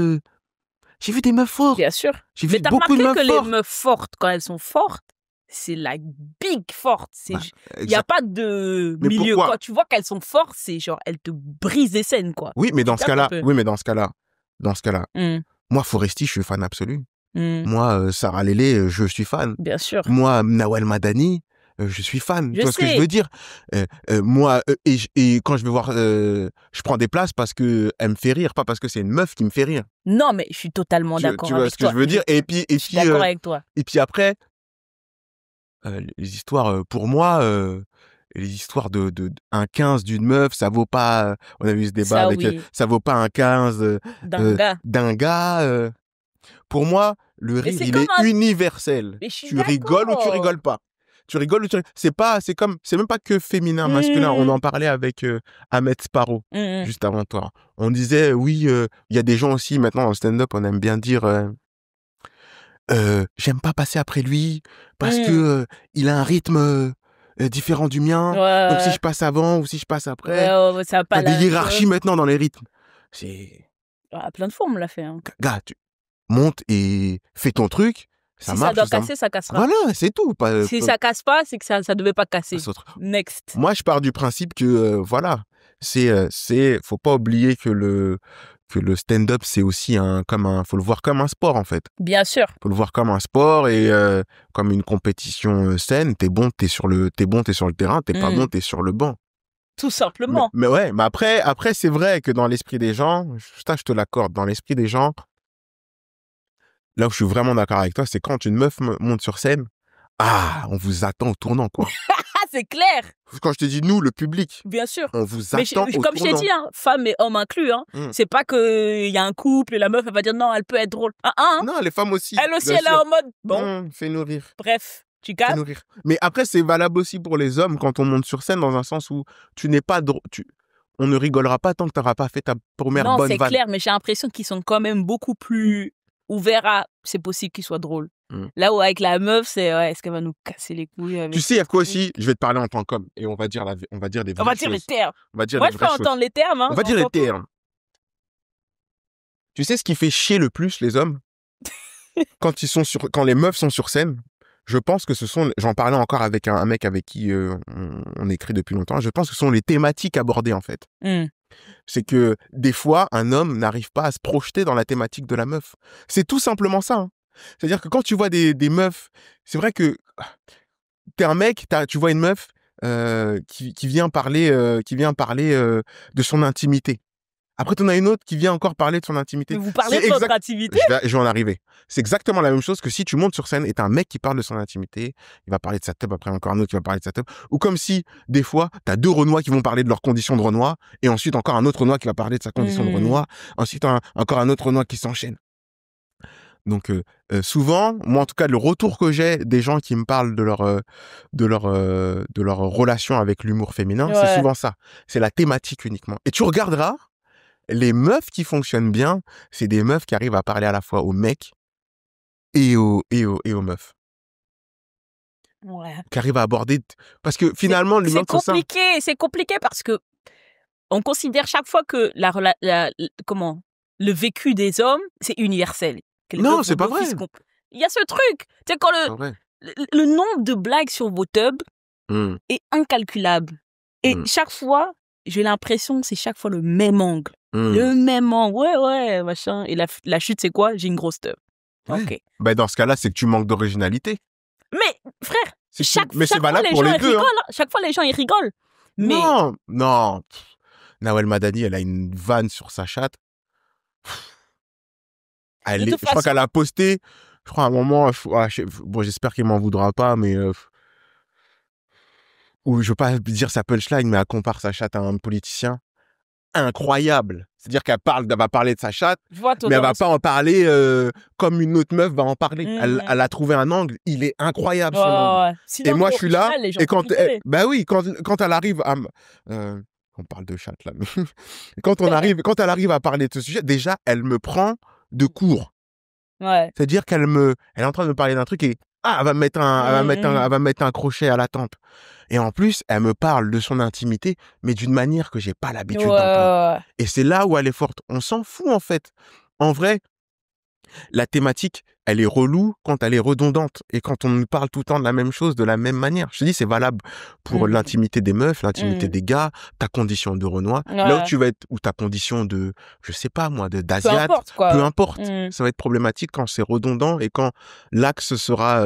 J'ai vu des meufs fortes. Bien sûr. J'ai vu Mais t'as beaucoup de remarqué meufs que fortes. les meufs fortes, quand elles sont fortes, c'est la big forte. Bah, Il n'y a pas de Mais milieu. pourquoi? Quand tu vois qu'elles sont fortes, c'est genre, elles te brisent les scènes, quoi. Oui, mais dans ce captes un cas-là, peu. dans ce cas-là, Mm, moi, Foresti, je suis fan absolu. mm, Moi, Sarah Lélé, je suis fan. bien sûr. Moi, Nawel Madani, je suis fan. Je Tu vois ce que je sais. veux dire? Moi, et quand je vais voir, je prends des places parce que elle me fait rire, pas parce que c'est une meuf qui me fait rire. Non, mais je suis totalement Tu d'accord vois avec ce que toi. je veux dire? Je suis d'accord avec toi. Et puis après, les histoires, pour moi, les histoires un 15 d'une meuf, ça vaut pas, on a eu ce débat Ça, avec, oui. ça vaut pas un 15 D'un gars. d'un gars. Pour moi, le Mais rire, c'est il comme est universel. Mais je suis Tu rigoles ou tu d'accord. rigoles pas. Tu rigoles ou tu rigoles. C'est même pas que féminin, masculin. On en parlait avec Ahmed Sparrow, juste avant toi. On disait, oui, il y a des gens aussi, maintenant, en stand-up, on aime bien dire, j'aime pas passer après lui parce que il a un rythme différent du mien. Donc si je passe avant ou si je passe après, ouais, ça va pas t'as des la même hiérarchies chose. maintenant dans les rythmes. C'est Plein de fois, on me l'a fait. Hein. gars, tu montes et fais ton truc, ça Si marche. ça doit casser, ça cassera. Voilà, c'est tout. Si ça casse pas, c'est que ça devait pas casser. Next. Moi, je pars du principe que voilà, faut pas oublier que le stand-up, c'est aussi faut le voir comme un sport en fait. Bien sûr. Faut le voir comme un sport et comme une compétition saine. T'es bon, t'es sur le terrain. T'es pas bon, t'es sur le banc. Tout simplement. Mais ouais, mais après, c'est vrai que dans l'esprit des gens, ça, je te l'accorde, dans l'esprit des gens, là où je suis vraiment d'accord avec toi, c'est quand une meuf monte sur scène, on vous attend au tournant, quoi. C'est clair. Quand je te dis nous, le public, bien sûr. on vous attend au comme tournant. je t'ai dit, hein, femmes et hommes inclus, hein, c'est pas qu'il y a un couple et la meuf, elle va dire non, elle peut être drôle. Non, les femmes aussi. Elle aussi, elle est en mode, bon. Fais-nous rire. Bref, tu captes. Mais après, c'est valable aussi pour les hommes quand on monte sur scène dans un sens où tu n'es pas drôle. On ne rigolera pas tant que tu n'auras pas fait ta première bonne vanne. Non, c'est clair, mais j'ai l'impression qu'ils sont quand même beaucoup plus ouverts à c'est possible qu'ils soient drôles. Là où avec la meuf, c'est est-ce qu'elle va nous casser les couilles avec Tu sais, il y a quoi aussi? Je vais te parler en tant qu'homme et on va dire des vraies choses. On va dire les termes. On va dire Moi, les je peux entendre les termes. Hein, on va dire les termes. Tu sais ce qui fait chier le plus les hommes quand les meufs sont sur scène? Je pense que j'en parlais encore avec un mec avec qui on écrit depuis longtemps. Je pense que ce sont les thématiques abordées en fait. C'est que des fois, un homme n'arrive pas à se projeter dans la thématique de la meuf. C'est tout simplement ça. Hein. C'est-à-dire que quand tu vois des meufs, c'est vrai que t'es un mec, tu vois une meuf qui vient parler de son intimité. Après, t'en as une autre qui vient encore parler de son intimité. Mais vous parlez de votre intimité? Je vais en arriver. C'est exactement la même chose que si tu montes sur scène et t'as un mec qui parle de son intimité, il va parler de sa teub, après encore un autre qui va parler de sa teub. Ou comme si, des fois, t'as deux Renois qui vont parler de leurs conditions de Renois, et ensuite encore un autre Renois qui va parler de sa condition de Renois, ensuite encore un autre Renois qui s'enchaîne. Donc, souvent, moi en tout cas, le retour que j'ai des gens qui me parlent de leur relation avec l'humour féminin, c'est souvent ça. C'est la thématique uniquement. Et tu regarderas, les meufs qui fonctionnent bien, c'est des meufs qui arrivent à parler à la fois aux mecs et aux meufs. Ouais. Qui arrivent à aborder... Parce que finalement, l'humour, c'est compliqué parce que on considère chaque fois que le vécu des hommes, c'est universel. Non, c'est pas vrai. Il y a ce truc. Tu sais, quand le nombre de blagues sur vos tubs est incalculable. Et chaque fois, j'ai l'impression que c'est chaque fois le même angle. Le même angle. Ouais, machin. Et la chute, c'est quoi? J'ai une grosse tub. Ouais. Ok. Ben, dans ce cas-là, c'est que tu manques d'originalité. Mais, frère, chaque c'est fois, valable les pour gens, les ils deux. rigolent. Hein. Chaque fois, les gens, ils rigolent. Mais... Non. Nawel Madani, elle a une vanne sur sa chatte. Je crois qu'elle a posté, je crois à un moment, bon, j'espère qu'il m'en voudra pas, mais ou je veux pas dire sa punchline, mais elle compare sa chatte à un politicien. Incroyable. C'est-à-dire qu'elle va parler de sa chatte, mais elle va pas en parler comme une autre meuf va en parler. Elle a trouvé un angle, il est incroyable son angle. Sinon, et moi je suis là, et quand elle arrive à on parle de chatte là, mais quand elle arrive à parler de ce sujet, déjà elle me prend de court. Ouais. C'est-à-dire elle est en train de me parler d'un truc et elle va me mettre un crochet à la tempe. Et en plus, elle me parle de son intimité, mais d'une manière que j'ai pas l'habitude d'entendre. Et c'est là où elle est forte. On s'en fout en fait. En vrai, la thématique, elle est relou quand elle est redondante et quand on nous parle tout le temps de la même chose, de la même manière. Je te dis, c'est valable pour l'intimité des meufs, l'intimité des gars, ta condition de Renoir, là où tu vas être, ou ta condition de, je sais pas moi, d'Asiate, peu importe. Ça va être problématique quand c'est redondant et quand l'axe sera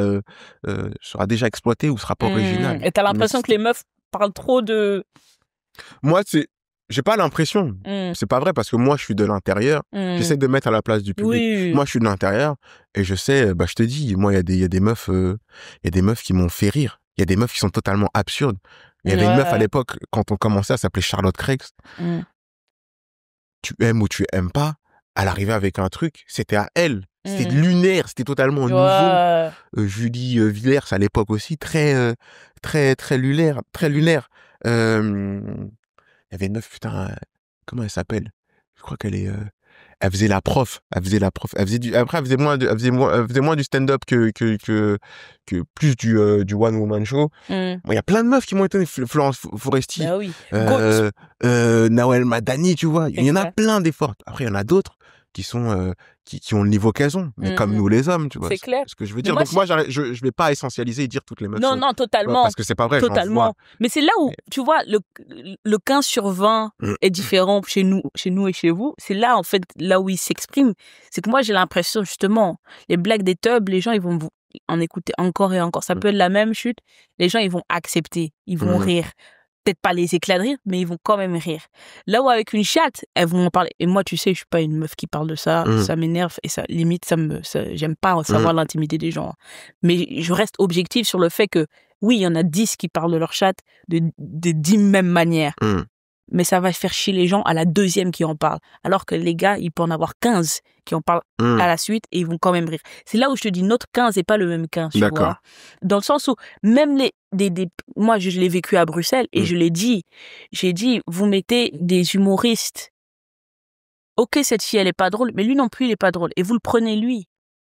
déjà exploité ou sera pas original. Et t'as l'impression que les meufs parlent trop de... Moi, j'ai pas l'impression. C'est pas vrai parce que moi, je suis de l'intérieur. J'essaie de mettre à la place du public. Oui. Moi, je suis de l'intérieur et je sais, je te dis, moi, il y a des meufs qui m'ont fait rire. Il y a des meufs qui sont totalement absurdes. Il y avait une meuf à l'époque, quand on commençait, elle s'appelait Charlotte Craig. Tu aimes ou tu aimes pas, elle arrivait avec un truc, c'était à elle. C'était lunaire, c'était totalement nouveau. Julie Villers, à l'époque aussi, très lunaire, très lunaire. Il y avait une meuf, putain, comment elle s'appelle? Je crois qu'elle est, elle faisait la prof. Après, elle faisait moins du stand-up que plus du one woman show. Bon, il y a plein de meufs qui m'ont étonné. Florence Foresti, bah oui. Nawel Madani, tu vois. Il y en a plein des fortes. Après, il y en a d'autres qui sont, qui ont le niveau qu'elles ont. Mais comme nous les hommes, tu vois. C'est clair. Ce que je veux dire. Donc moi, je vais pas essentialiser et dire toutes les meufs. Non, totalement. Parce que c'est pas vrai. Totalement. Mais c'est là où, tu vois, le 15 sur 20 est différent chez nous et chez vous. C'est là, en fait, là où il s'exprime. C'est que moi, j'ai l'impression, justement, les blagues des tubs, les gens, ils vont en écouter encore et encore. Ça peut être la même chute. Les gens, ils vont accepter. Ils vont rire. Peut-être pas les éclats de rire, mais ils vont quand même rire. Là où avec une chatte, elles vont en parler. Et moi, tu sais, je suis pas une meuf qui parle de ça. Ça m'énerve et ça, limite, j'aime pas savoir l'intimité des gens. Mais je reste objective sur le fait que, oui, il y en a 10 qui parlent de leur chatte de 10 mêmes manières. Mais ça va faire chier les gens à la deuxième qui en parle. Alors que les gars, il peut en avoir 15 qui en parlent à la suite et ils vont quand même rire. C'est là où je te dis, notre 15 n'est pas le même 15, tu vois. Dans le sens où, même moi, je l'ai vécu à Bruxelles et je l'ai dit. J'ai dit, vous mettez des humoristes. Ok, cette fille, elle est pas drôle, mais lui non plus, il est pas drôle. Et vous le prenez lui.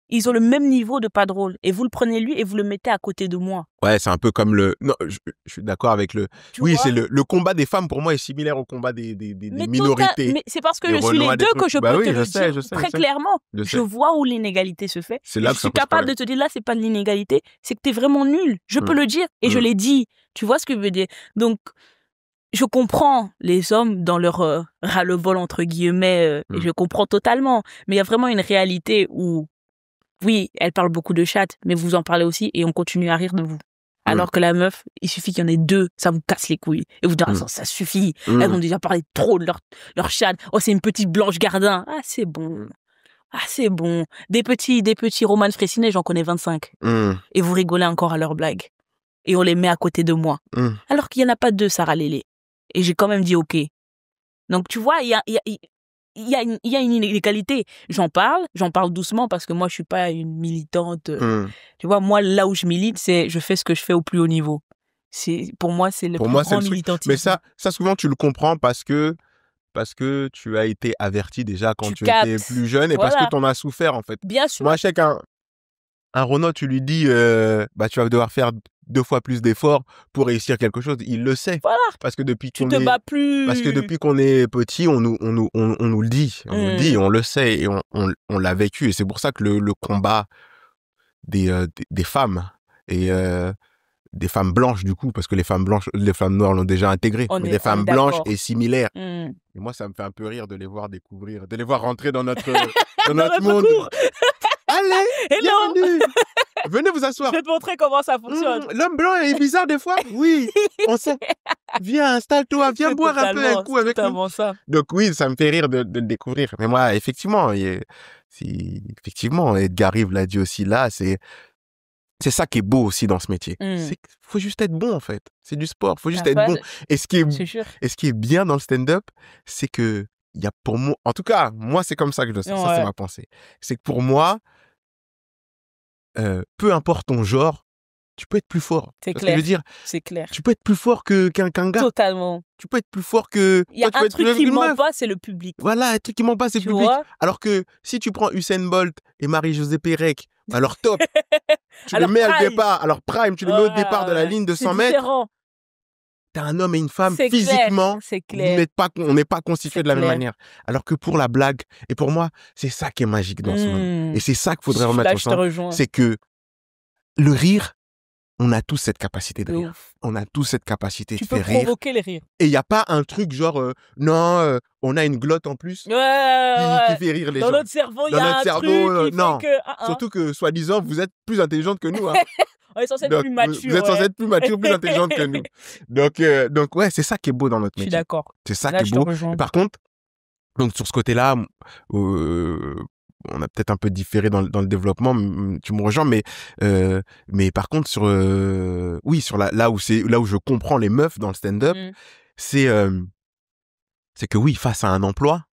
Ils ont le même niveau de pas drôle. Et vous le prenez lui et vous le mettez à côté de moi. Ouais, c'est un peu comme non, je suis d'accord avec c'est le combat des femmes, pour moi, est similaire au combat des minorités. Mais c'est parce que je suis les deux que je peux te le dire très clairement. Je vois où l'inégalité se fait. C'est là je suis capable de te dire, là, c'est pas de l'inégalité, c'est que t'es vraiment nul. Je peux le dire. Et je l'ai dit. Tu vois ce que je veux dire? Donc, je comprends les hommes dans leur ras-le-bol, entre guillemets, et je comprends totalement. Mais il y a vraiment une réalité où, oui, elle parle beaucoup de chatte, mais vous en parlez aussi et on continue à rire de vous. Alors que la meuf, il suffit qu'il y en ait 2, ça vous casse les couilles. Et vous dites, ça suffit. Elles ont déjà parlé trop de leur chatte. Oh, c'est une petite Blanche Gardin. Ah, c'est bon. Ah, c'est bon. Des petits Roman Frécinet, j'en connais 25. Et vous rigolez encore à leurs blagues. Et on les met à côté de moi. Alors qu'il n'y en a pas 2, Sarah Lélé. Et j'ai quand même dit OK. Donc, tu vois, il y a une inégalité. J'en parle doucement parce que moi, je suis pas une militante. Tu vois, moi, là où je milite, je fais ce que je fais au plus haut niveau. Pour moi, c'est le plus grand militantisme. Mais ça, souvent, tu le comprends parce que tu as été averti déjà quand tu étais plus jeune et parce que tu en as souffert, en fait. Bien sûr. Moi, je sais qu'un Renaud, tu lui dis, tu vas devoir faire 2 fois plus d'efforts pour réussir quelque chose. Il le sait. Voilà. Parce que depuis qu'on est petit, on nous le dit. On nous le dit, on le sait et on l'a vécu. Et c'est pour ça que le combat des femmes et des femmes blanches, du coup, parce que les femmes noires l'ont déjà intégré, mais des femmes blanches est similaire. Et moi, ça me fait un peu rire de les voir découvrir, de les voir rentrer dans notre monde. Allez, bienvenue. Venez vous asseoir. Je vais te montrer comment ça fonctionne. L'homme blanc est bizarre des fois. Oui, on sait. Viens, installe-toi, viens boire un peu un coup avec nous. Ça. Donc oui, ça me fait rire de le découvrir. Mais moi, effectivement, Edgar Rive l'a dit aussi là, c'est ça qui est beau aussi dans ce métier. C'est qu'il faut juste être bon, en fait. C'est du sport, faut juste être bon. Et ce qui est bien dans le stand-up, c'est que il y a pour moi, en tout cas, moi, c'est comme ça que je le sens. Ça, c'est ma pensée. C'est que pour moi, peu importe ton genre, tu peux être plus fort. C'est clair. Ce que je veux dire, c'est clair. Tu peux être plus fort qu'un gars. Totalement. Tu peux être plus fort que... Il y a un truc qui ment pas, c'est le public. Voilà, un truc qui ment pas, c'est le public. Alors que si tu prends Usain Bolt et Marie-Josée Pérec, alors top, tu le mets au départ, alors prime, tu le mets au départ de la ligne de 100 mètres. t'as un homme et une femme, C'est physiquement, clair, c'est on clair. n'est pas constitués C'est de la même clair. manière. Alors que pour la blague, et pour moi, c'est ça qui est magique dans ce monde. Et c'est ça qu'il faudrait remettre Là, au je te centre. rejoins. C'est que le rire, on a tous cette capacité de De rire. ouf. On a tous cette capacité Tu de peux faire rire. provoquer les rires. Et il n'y a pas un truc genre, non, on a une glotte en plus Ouais, qui fait rire les dans gens. notre cerveau, il y Dans a notre un cerveau, truc qui non. fait que... Surtout que, soi-disant, vous êtes plus intelligente que nous. Hein. On est censé être Donc, plus mature. vous êtes censé ouais. être plus mature, plus intelligente que nous. Donc ouais, c'est ça qui est beau dans notre Je suis métier. d'accord. C'est ça Là, qui je est te beau. rejoins. Et par contre, donc sur ce côté-là, on a peut-être un peu différé dans le développement. Tu me rejoins, mais par contre oui, sur là où je comprends les meufs dans le stand-up, c'est que oui, face à un emploi,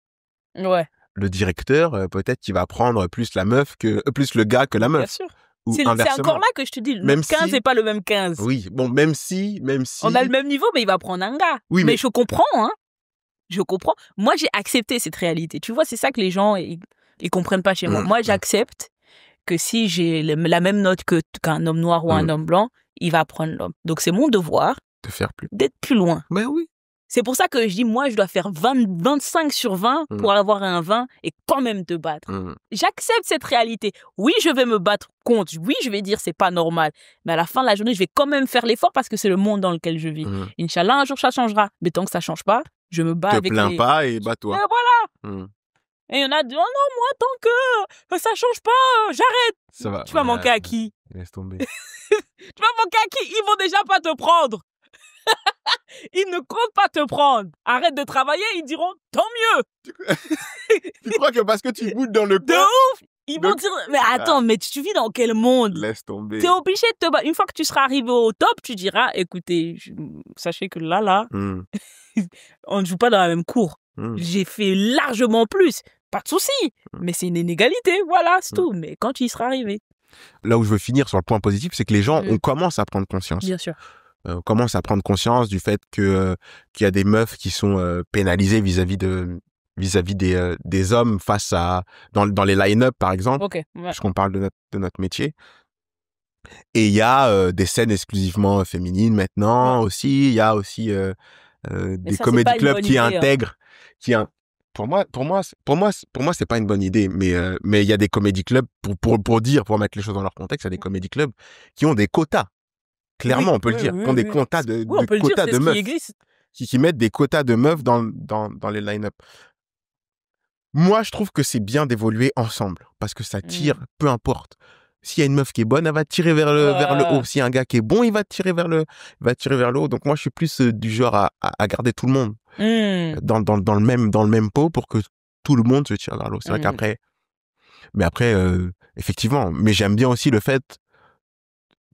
Ouais, le directeur peut-être qu'il va prendre plus la meuf plus le gars que la bien meuf. sûr. Ou C'est inversement. encore là que je te dis, Même le 15 si- n'est pas le même 15. Oui, bon, même si. On a le même niveau, mais il va prendre un gars. Oui, mais mais- je comprends, hein. Je comprends. Moi, j'ai accepté cette réalité. Tu vois, c'est ça que les gens, ils comprennent pas chez moi. Moi, j'accepte que si j'ai la même note qu'un homme noir ou un homme blanc, il va prendre l'homme. Donc, c'est mon devoir De faire plus. d'être plus loin. Ben oui. C'est pour ça que je dis, moi, je dois faire 25 sur 20 pour avoir un 20 et quand même te battre. J'accepte cette réalité. Oui, je vais me battre contre. Oui, je vais dire, c'est pas normal. Mais à la fin de la journée, je vais quand même faire l'effort parce que c'est le monde dans lequel je vis. Inch'Allah, un jour, ça changera. Mais tant que ça change pas, je me bats Te avec plains pas et Et bats-toi. voilà. Et il y en a dit, oh non, moi, tant que ça change pas, j'arrête. Ça va. Tu vas manquer à qui? Laisse tomber. Tu vas manquer à qui? Ils vont déjà pas te prendre. Ils ne comptent pas te prendre. Arrête de travailler, ils diront, tant mieux. Tu crois que parce que tu goûtes dans le De coin, ouf. Ils vont Donc- dire, mais attends, mais tu vis dans quel monde? laisse tomber. T'es obligé de te battre. Une fois que tu seras arrivé au top, tu diras, écoutez, sachez que là, on ne joue pas dans la même cour. J'ai fait largement plus. Pas de souci. Mais c'est une inégalité. Voilà, c'est tout. Mais quand tu y seras arrivé. Là où je veux finir sur le point positif, c'est que les gens, on commence à prendre conscience. Bien sûr. On commence à prendre conscience du fait qu'il y a des meufs qui sont pénalisées vis-à-vis des hommes dans les line-up, par exemple. Ok. Ouais. Puisqu'on parle de notre métier. Et il y a des scènes exclusivement féminines maintenant aussi. Il y a aussi des ça, c'est comédie pas une clubs bonne qui idée, hein. intègrent, pour moi, c'est pas une bonne idée, mais il y a des comédie clubs pour mettre les choses dans leur contexte, il y a des comédie clubs qui ont des quotas. Clairement, Oui, on peut le oui, dire, oui, qui ont des oui. quotas Oui, on peut le dire, quotas c'est de ce meufs, qui existe. qui mettent des quotas de meufs dans les line-up. Moi, je trouve que c'est bien d'évoluer ensemble parce que ça tire, peu importe. S'il y a une meuf qui est bonne, elle va te tirer vers le haut. S'il y a un gars qui est bon, il va te tirer vers le haut. Donc moi, je suis plus du genre à garder tout le monde dans le même pot pour que tout le monde se tire vers le haut. C'est vrai qu'après, effectivement, mais j'aime bien aussi le fait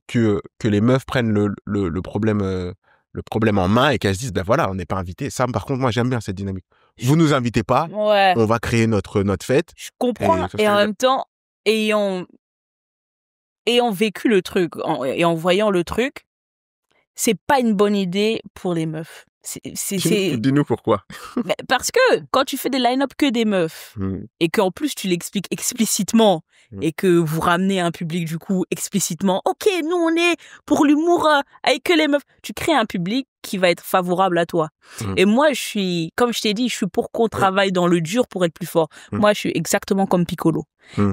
que les meufs prennent le problème en main et qu'elles se disent, ben voilà, on n'est pas invité. Ça, par contre, moi, j'aime bien cette dynamique. Vous nous invitez pas, Ouais. on va créer notre fête. Je comprends. Et Et en même temps, ayant vécu le truc et en voyant le truc, c'est pas une bonne idée pour les meufs. Dis-nous pourquoi. Mais parce que quand tu fais des line-up que des meufs et qu'en plus tu l'expliques explicitement et que vous ramenez un public du coup explicitement, ok, nous on est pour l'humour avec que les meufs, tu crées un public qui va être favorable à toi. Et moi je suis, comme je t'ai dit, je suis pour qu'on travaille dans le dur pour être plus fort. Moi je suis exactement comme Piccolo.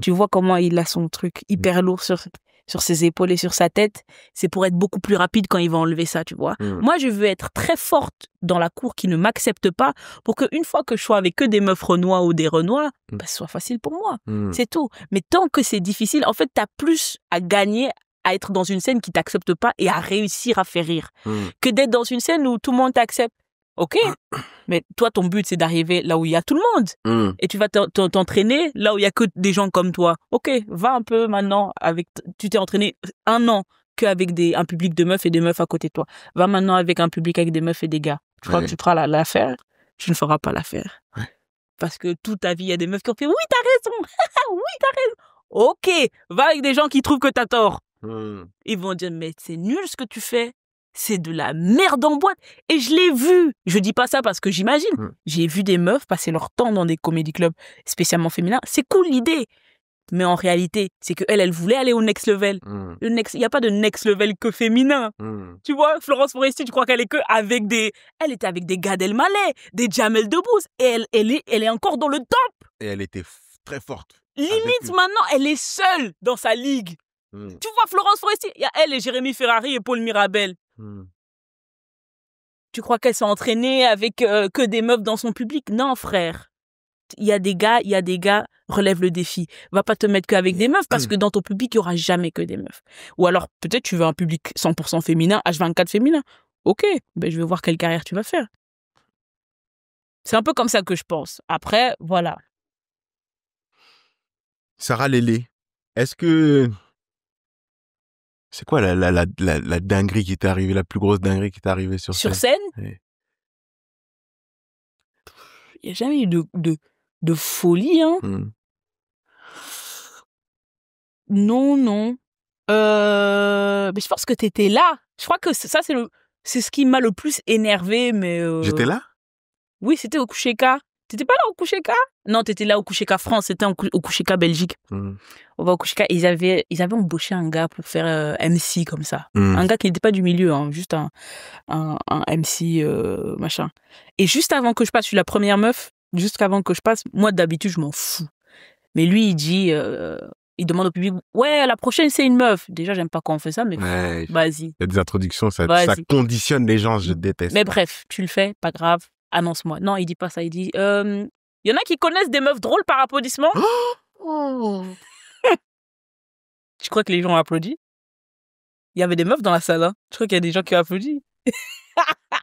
Tu vois comment il a son truc hyper lourd sur ses épaules et sur sa tête, c'est pour être beaucoup plus rapide quand il va enlever ça, tu vois. Moi, je veux être très forte dans la cour qui ne m'accepte pas pour qu'une fois que je sois avec que des meufs renois ou des renois, ce soit facile pour moi. C'est tout. Mais tant que c'est difficile, en fait, t'as plus à gagner à être dans une scène qui t'accepte pas et à réussir à faire rire que d'être dans une scène où tout le monde t'accepte. Ok, mais toi, ton but, c'est d'arriver là où il y a tout le monde. Et tu vas t'entraîner là où il y a que des gens comme toi. Ok, va un peu maintenant tu t'es entraîné 1 an qu'avec un public de meufs et des meufs à côté de toi. Va maintenant avec un public avec des meufs et des gars. Tu crois que tu feras l'affaire? Tu ne feras pas l'affaire. Parce que toute ta vie, il y a des meufs qui ont fait, oui, t'as raison. Oui, t'as raison. Ok, va avec des gens qui trouvent que t'as tort. Ils vont dire, mais c'est nul ce que tu fais. C'est de la merde en boîte. Et je l'ai vu. Je dis pas ça parce que j'imagine. J'ai vu des meufs passer leur temps dans des comédie clubs spécialement féminins. C'est cool l'idée. Mais en réalité, c'est qu'elle, elle voulait aller au next level. Il n'y a pas de next level que féminin. Tu vois, Florence Foresti, tu crois qu'elle est que avec des... Elle était avec des Gad Elmaleh, des Jamel Debbouze. Et elle est encore dans le top. Et elle était très forte. Limite, maintenant, elle est seule dans sa ligue. Tu vois, Florence Foresti, il y a elle et Jérémy Ferrari et Paul Mirabel. Tu crois qu'elle s'est entraînée avec que des meufs dans son public? Non, frère. Il y a des gars, relève le défi. Va pas te mettre qu'avec des meufs parce que dans ton public, il y aura jamais que des meufs. Ou alors, peut-être tu veux un public 100% féminin, H24 féminin. Ok, ben je vais voir quelle carrière tu vas faire. C'est un peu comme ça que je pense. Après, voilà. Sarah Lélé, est-ce que... C'est quoi la dinguerie qui t'est arrivée, la plus grosse dinguerie qui t'est arrivée sur scène? Sur scène? Oui. Il n'y a jamais eu de folie, hein. Non. Mais je pense que t'étais là. Je crois que ça, c'est ce qui m'a le plus énervé, mais... J'étais là? Oui, c'était au Kusheka. T'étais pas là au Kusheka? Non, t'étais là au Kusheka France, c'était au Kusheka Belgique. On va au Kusheka, ils avaient embauché un gars pour faire MC comme ça. Un gars qui n'était pas du milieu, hein, juste un MC machin. Et juste avant que je passe, je suis la première meuf, juste avant que je passe, moi d'habitude je m'en fous. Mais lui il dit, il demande au public, ouais, la prochaine c'est une meuf. Déjà j'aime pas quand on fait ça, mais ouais, vas-y. Il y a des introductions, ça conditionne les gens, je déteste. Mais bref, tu le fais, pas grave, annonce-moi. Non, il dit pas ça, il dit, y en a qui connaissent des meufs drôles par applaudissement? Tu crois que les gens ont applaudi? Il y avait des meufs dans la salle, hein. Je crois qu'il y a des gens qui ont applaudi.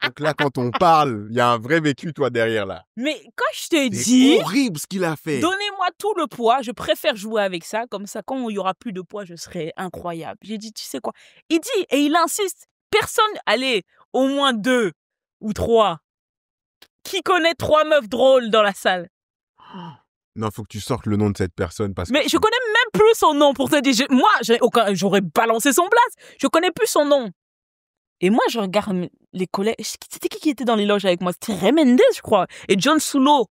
Donc là, quand on parle, il y a un vrai vécu, toi, derrière, là. Mais quand je te dis... C'est horrible ce qu'il a fait. Donnez-moi tout le poids, je préfère jouer avec ça. Comme ça, quand il y aura plus de poids, je serai incroyable. J'ai dit, tu sais quoi? Il dit, et il insiste, personne, allez, au moins 2 ou 3. Qui connaît 3 meufs drôles dans la salle? Non, faut que tu sortes le nom de cette personne parce Mais je connais même plus son nom pour te dire. Moi, j'aurais balancé son blase. Je connais plus son nom. Et moi, je regarde les collègues. C'était qui était dans les loges avec moi? C'était Ray Mendes, je crois. Et John Soulo.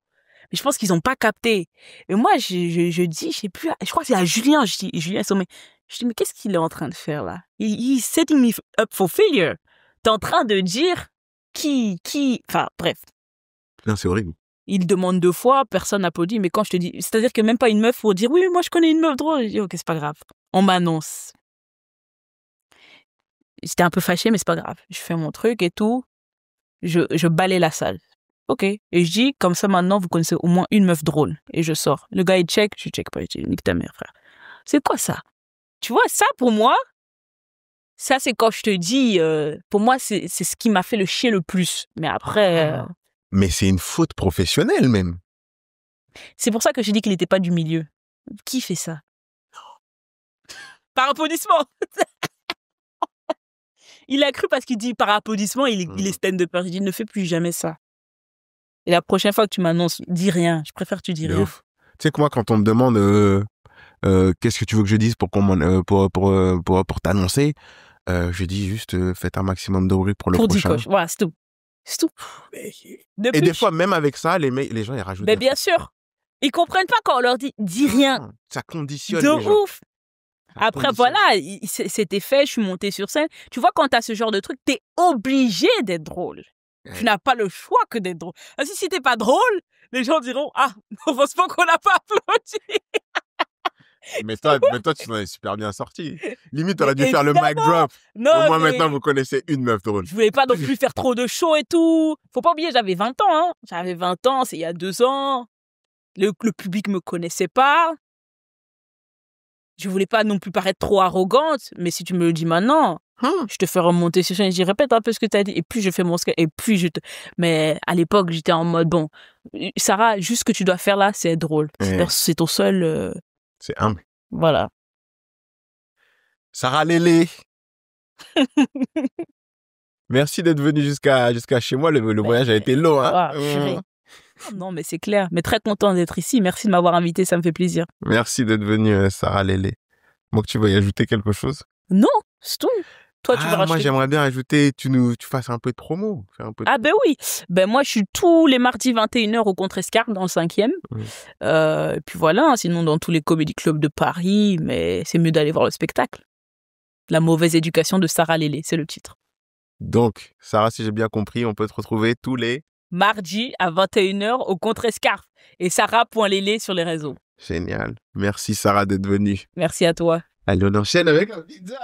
Mais je pense qu'ils n'ont pas capté. Et moi, je dis, je sais plus, je crois que c'est à Julien. Je dis, Julien Sommet. Je dis, mais qu'est-ce qu'il est en train de faire là? He's setting me up for failure. T'es en train de dire qui. Enfin, bref. Non, c'est horrible. Il demande 2 fois, personne n'applaudit. Mais quand je te dis, c'est-à-dire que même pas une meuf pour dire, oui, moi je connais une meuf drôle. Je dis, ok, c'est pas grave. On m'annonce. J'étais un peu fâchée, mais c'est pas grave. Je fais mon truc et tout. Je balaye la salle. Ok. Et je dis, comme ça maintenant, vous connaissez au moins une meuf drôle. Et je sors. Le gars, il check. Je check pas. Je dis, nique ta mère, frère. C'est quoi ça? Tu vois, ça pour moi, ça c'est quand je te dis, pour moi, c'est ce qui m'a fait le chier le plus. Mais après... Mais c'est une faute professionnelle même. C'est pour ça que j'ai dit qu'il n'était pas du milieu. Qui fait ça? Par applaudissement. Il a cru parce qu'il dit par applaudissement, il est stand-upper. Il dit ne fais plus jamais ça. Et la prochaine fois que tu m'annonces, dis rien. Je préfère que tu dis rien. Ouf. Tu sais que moi, quand on me demande qu'est-ce que tu veux que je dise pour t'annoncer, je dis juste faites un maximum de bruit pour le prochain. Pour 10 coches. Voilà, c'est tout. C'est tout. Et des fois, même avec ça, les gens, ils rajoutent. Mais bien sûr. Ils comprennent pas quand on leur dit rien. Ça conditionne de les gens. Ouf. Après, voilà, c'était fait, je suis montée sur scène. Tu vois, quand t'as ce genre de truc, t'es obligé d'être drôle. Ouais. Tu n'as pas le choix que d'être drôle. Si t'es pas drôle, les gens diront, ah, heureusement qu'on n'a pas applaudi. Mais toi, tu t'en es super bien sorti. Limite, t'aurais dû faire le mic drop. Non, au moins, maintenant, vous connaissez une meuf drôle. Je voulais pas non plus faire trop de show et tout. Faut pas oublier, j'avais 20 ans. Hein. J'avais 20 ans, c'est il y a 2 ans. Le public me connaissait pas. Je voulais pas non plus paraître trop arrogante. Mais si tu me le dis maintenant, je te fais remonter sur scène. Je dis, répète un peu ce que tu as dit. Et puis, je fais mon sketch. Et puis, Mais à l'époque, j'étais en mode, bon, Sarah, juste ce que tu dois faire là, c'est être drôle. Ouais. C'est ton seul... C'est humble. Voilà. Sarah Lélé. Merci d'être venue jusqu'à chez moi. Le voyage a été long. Hein. Non, mais c'est clair. Mais très content d'être ici. Merci de m'avoir invité. Ça me fait plaisir. Merci d'être venue, Sarah Lélé. Moi, que tu veux y ajouter quelque chose? Non, c'est tout. Toi, tu veux Moi, racheter? j'aimerais bien ajouter, tu fasses un peu de promo. Fais un peu de... Ah ben oui. Ben moi, je suis tous les mardis 21h au Contrescarpe dans le 5e. Mm. Et puis voilà, hein, sinon dans tous les comédie clubs de Paris, mais c'est mieux d'aller voir le spectacle. La mauvaise éducation de Sarah Lélé, c'est le titre. Donc, Sarah, si j'ai bien compris, on peut te retrouver tous les... Mardi à 21h au Contrescarpe. Et Sarah.Lélé sur les réseaux. Génial. Merci, Sarah, d'être venue. Merci à toi. Allez, on enchaîne avec la pizza.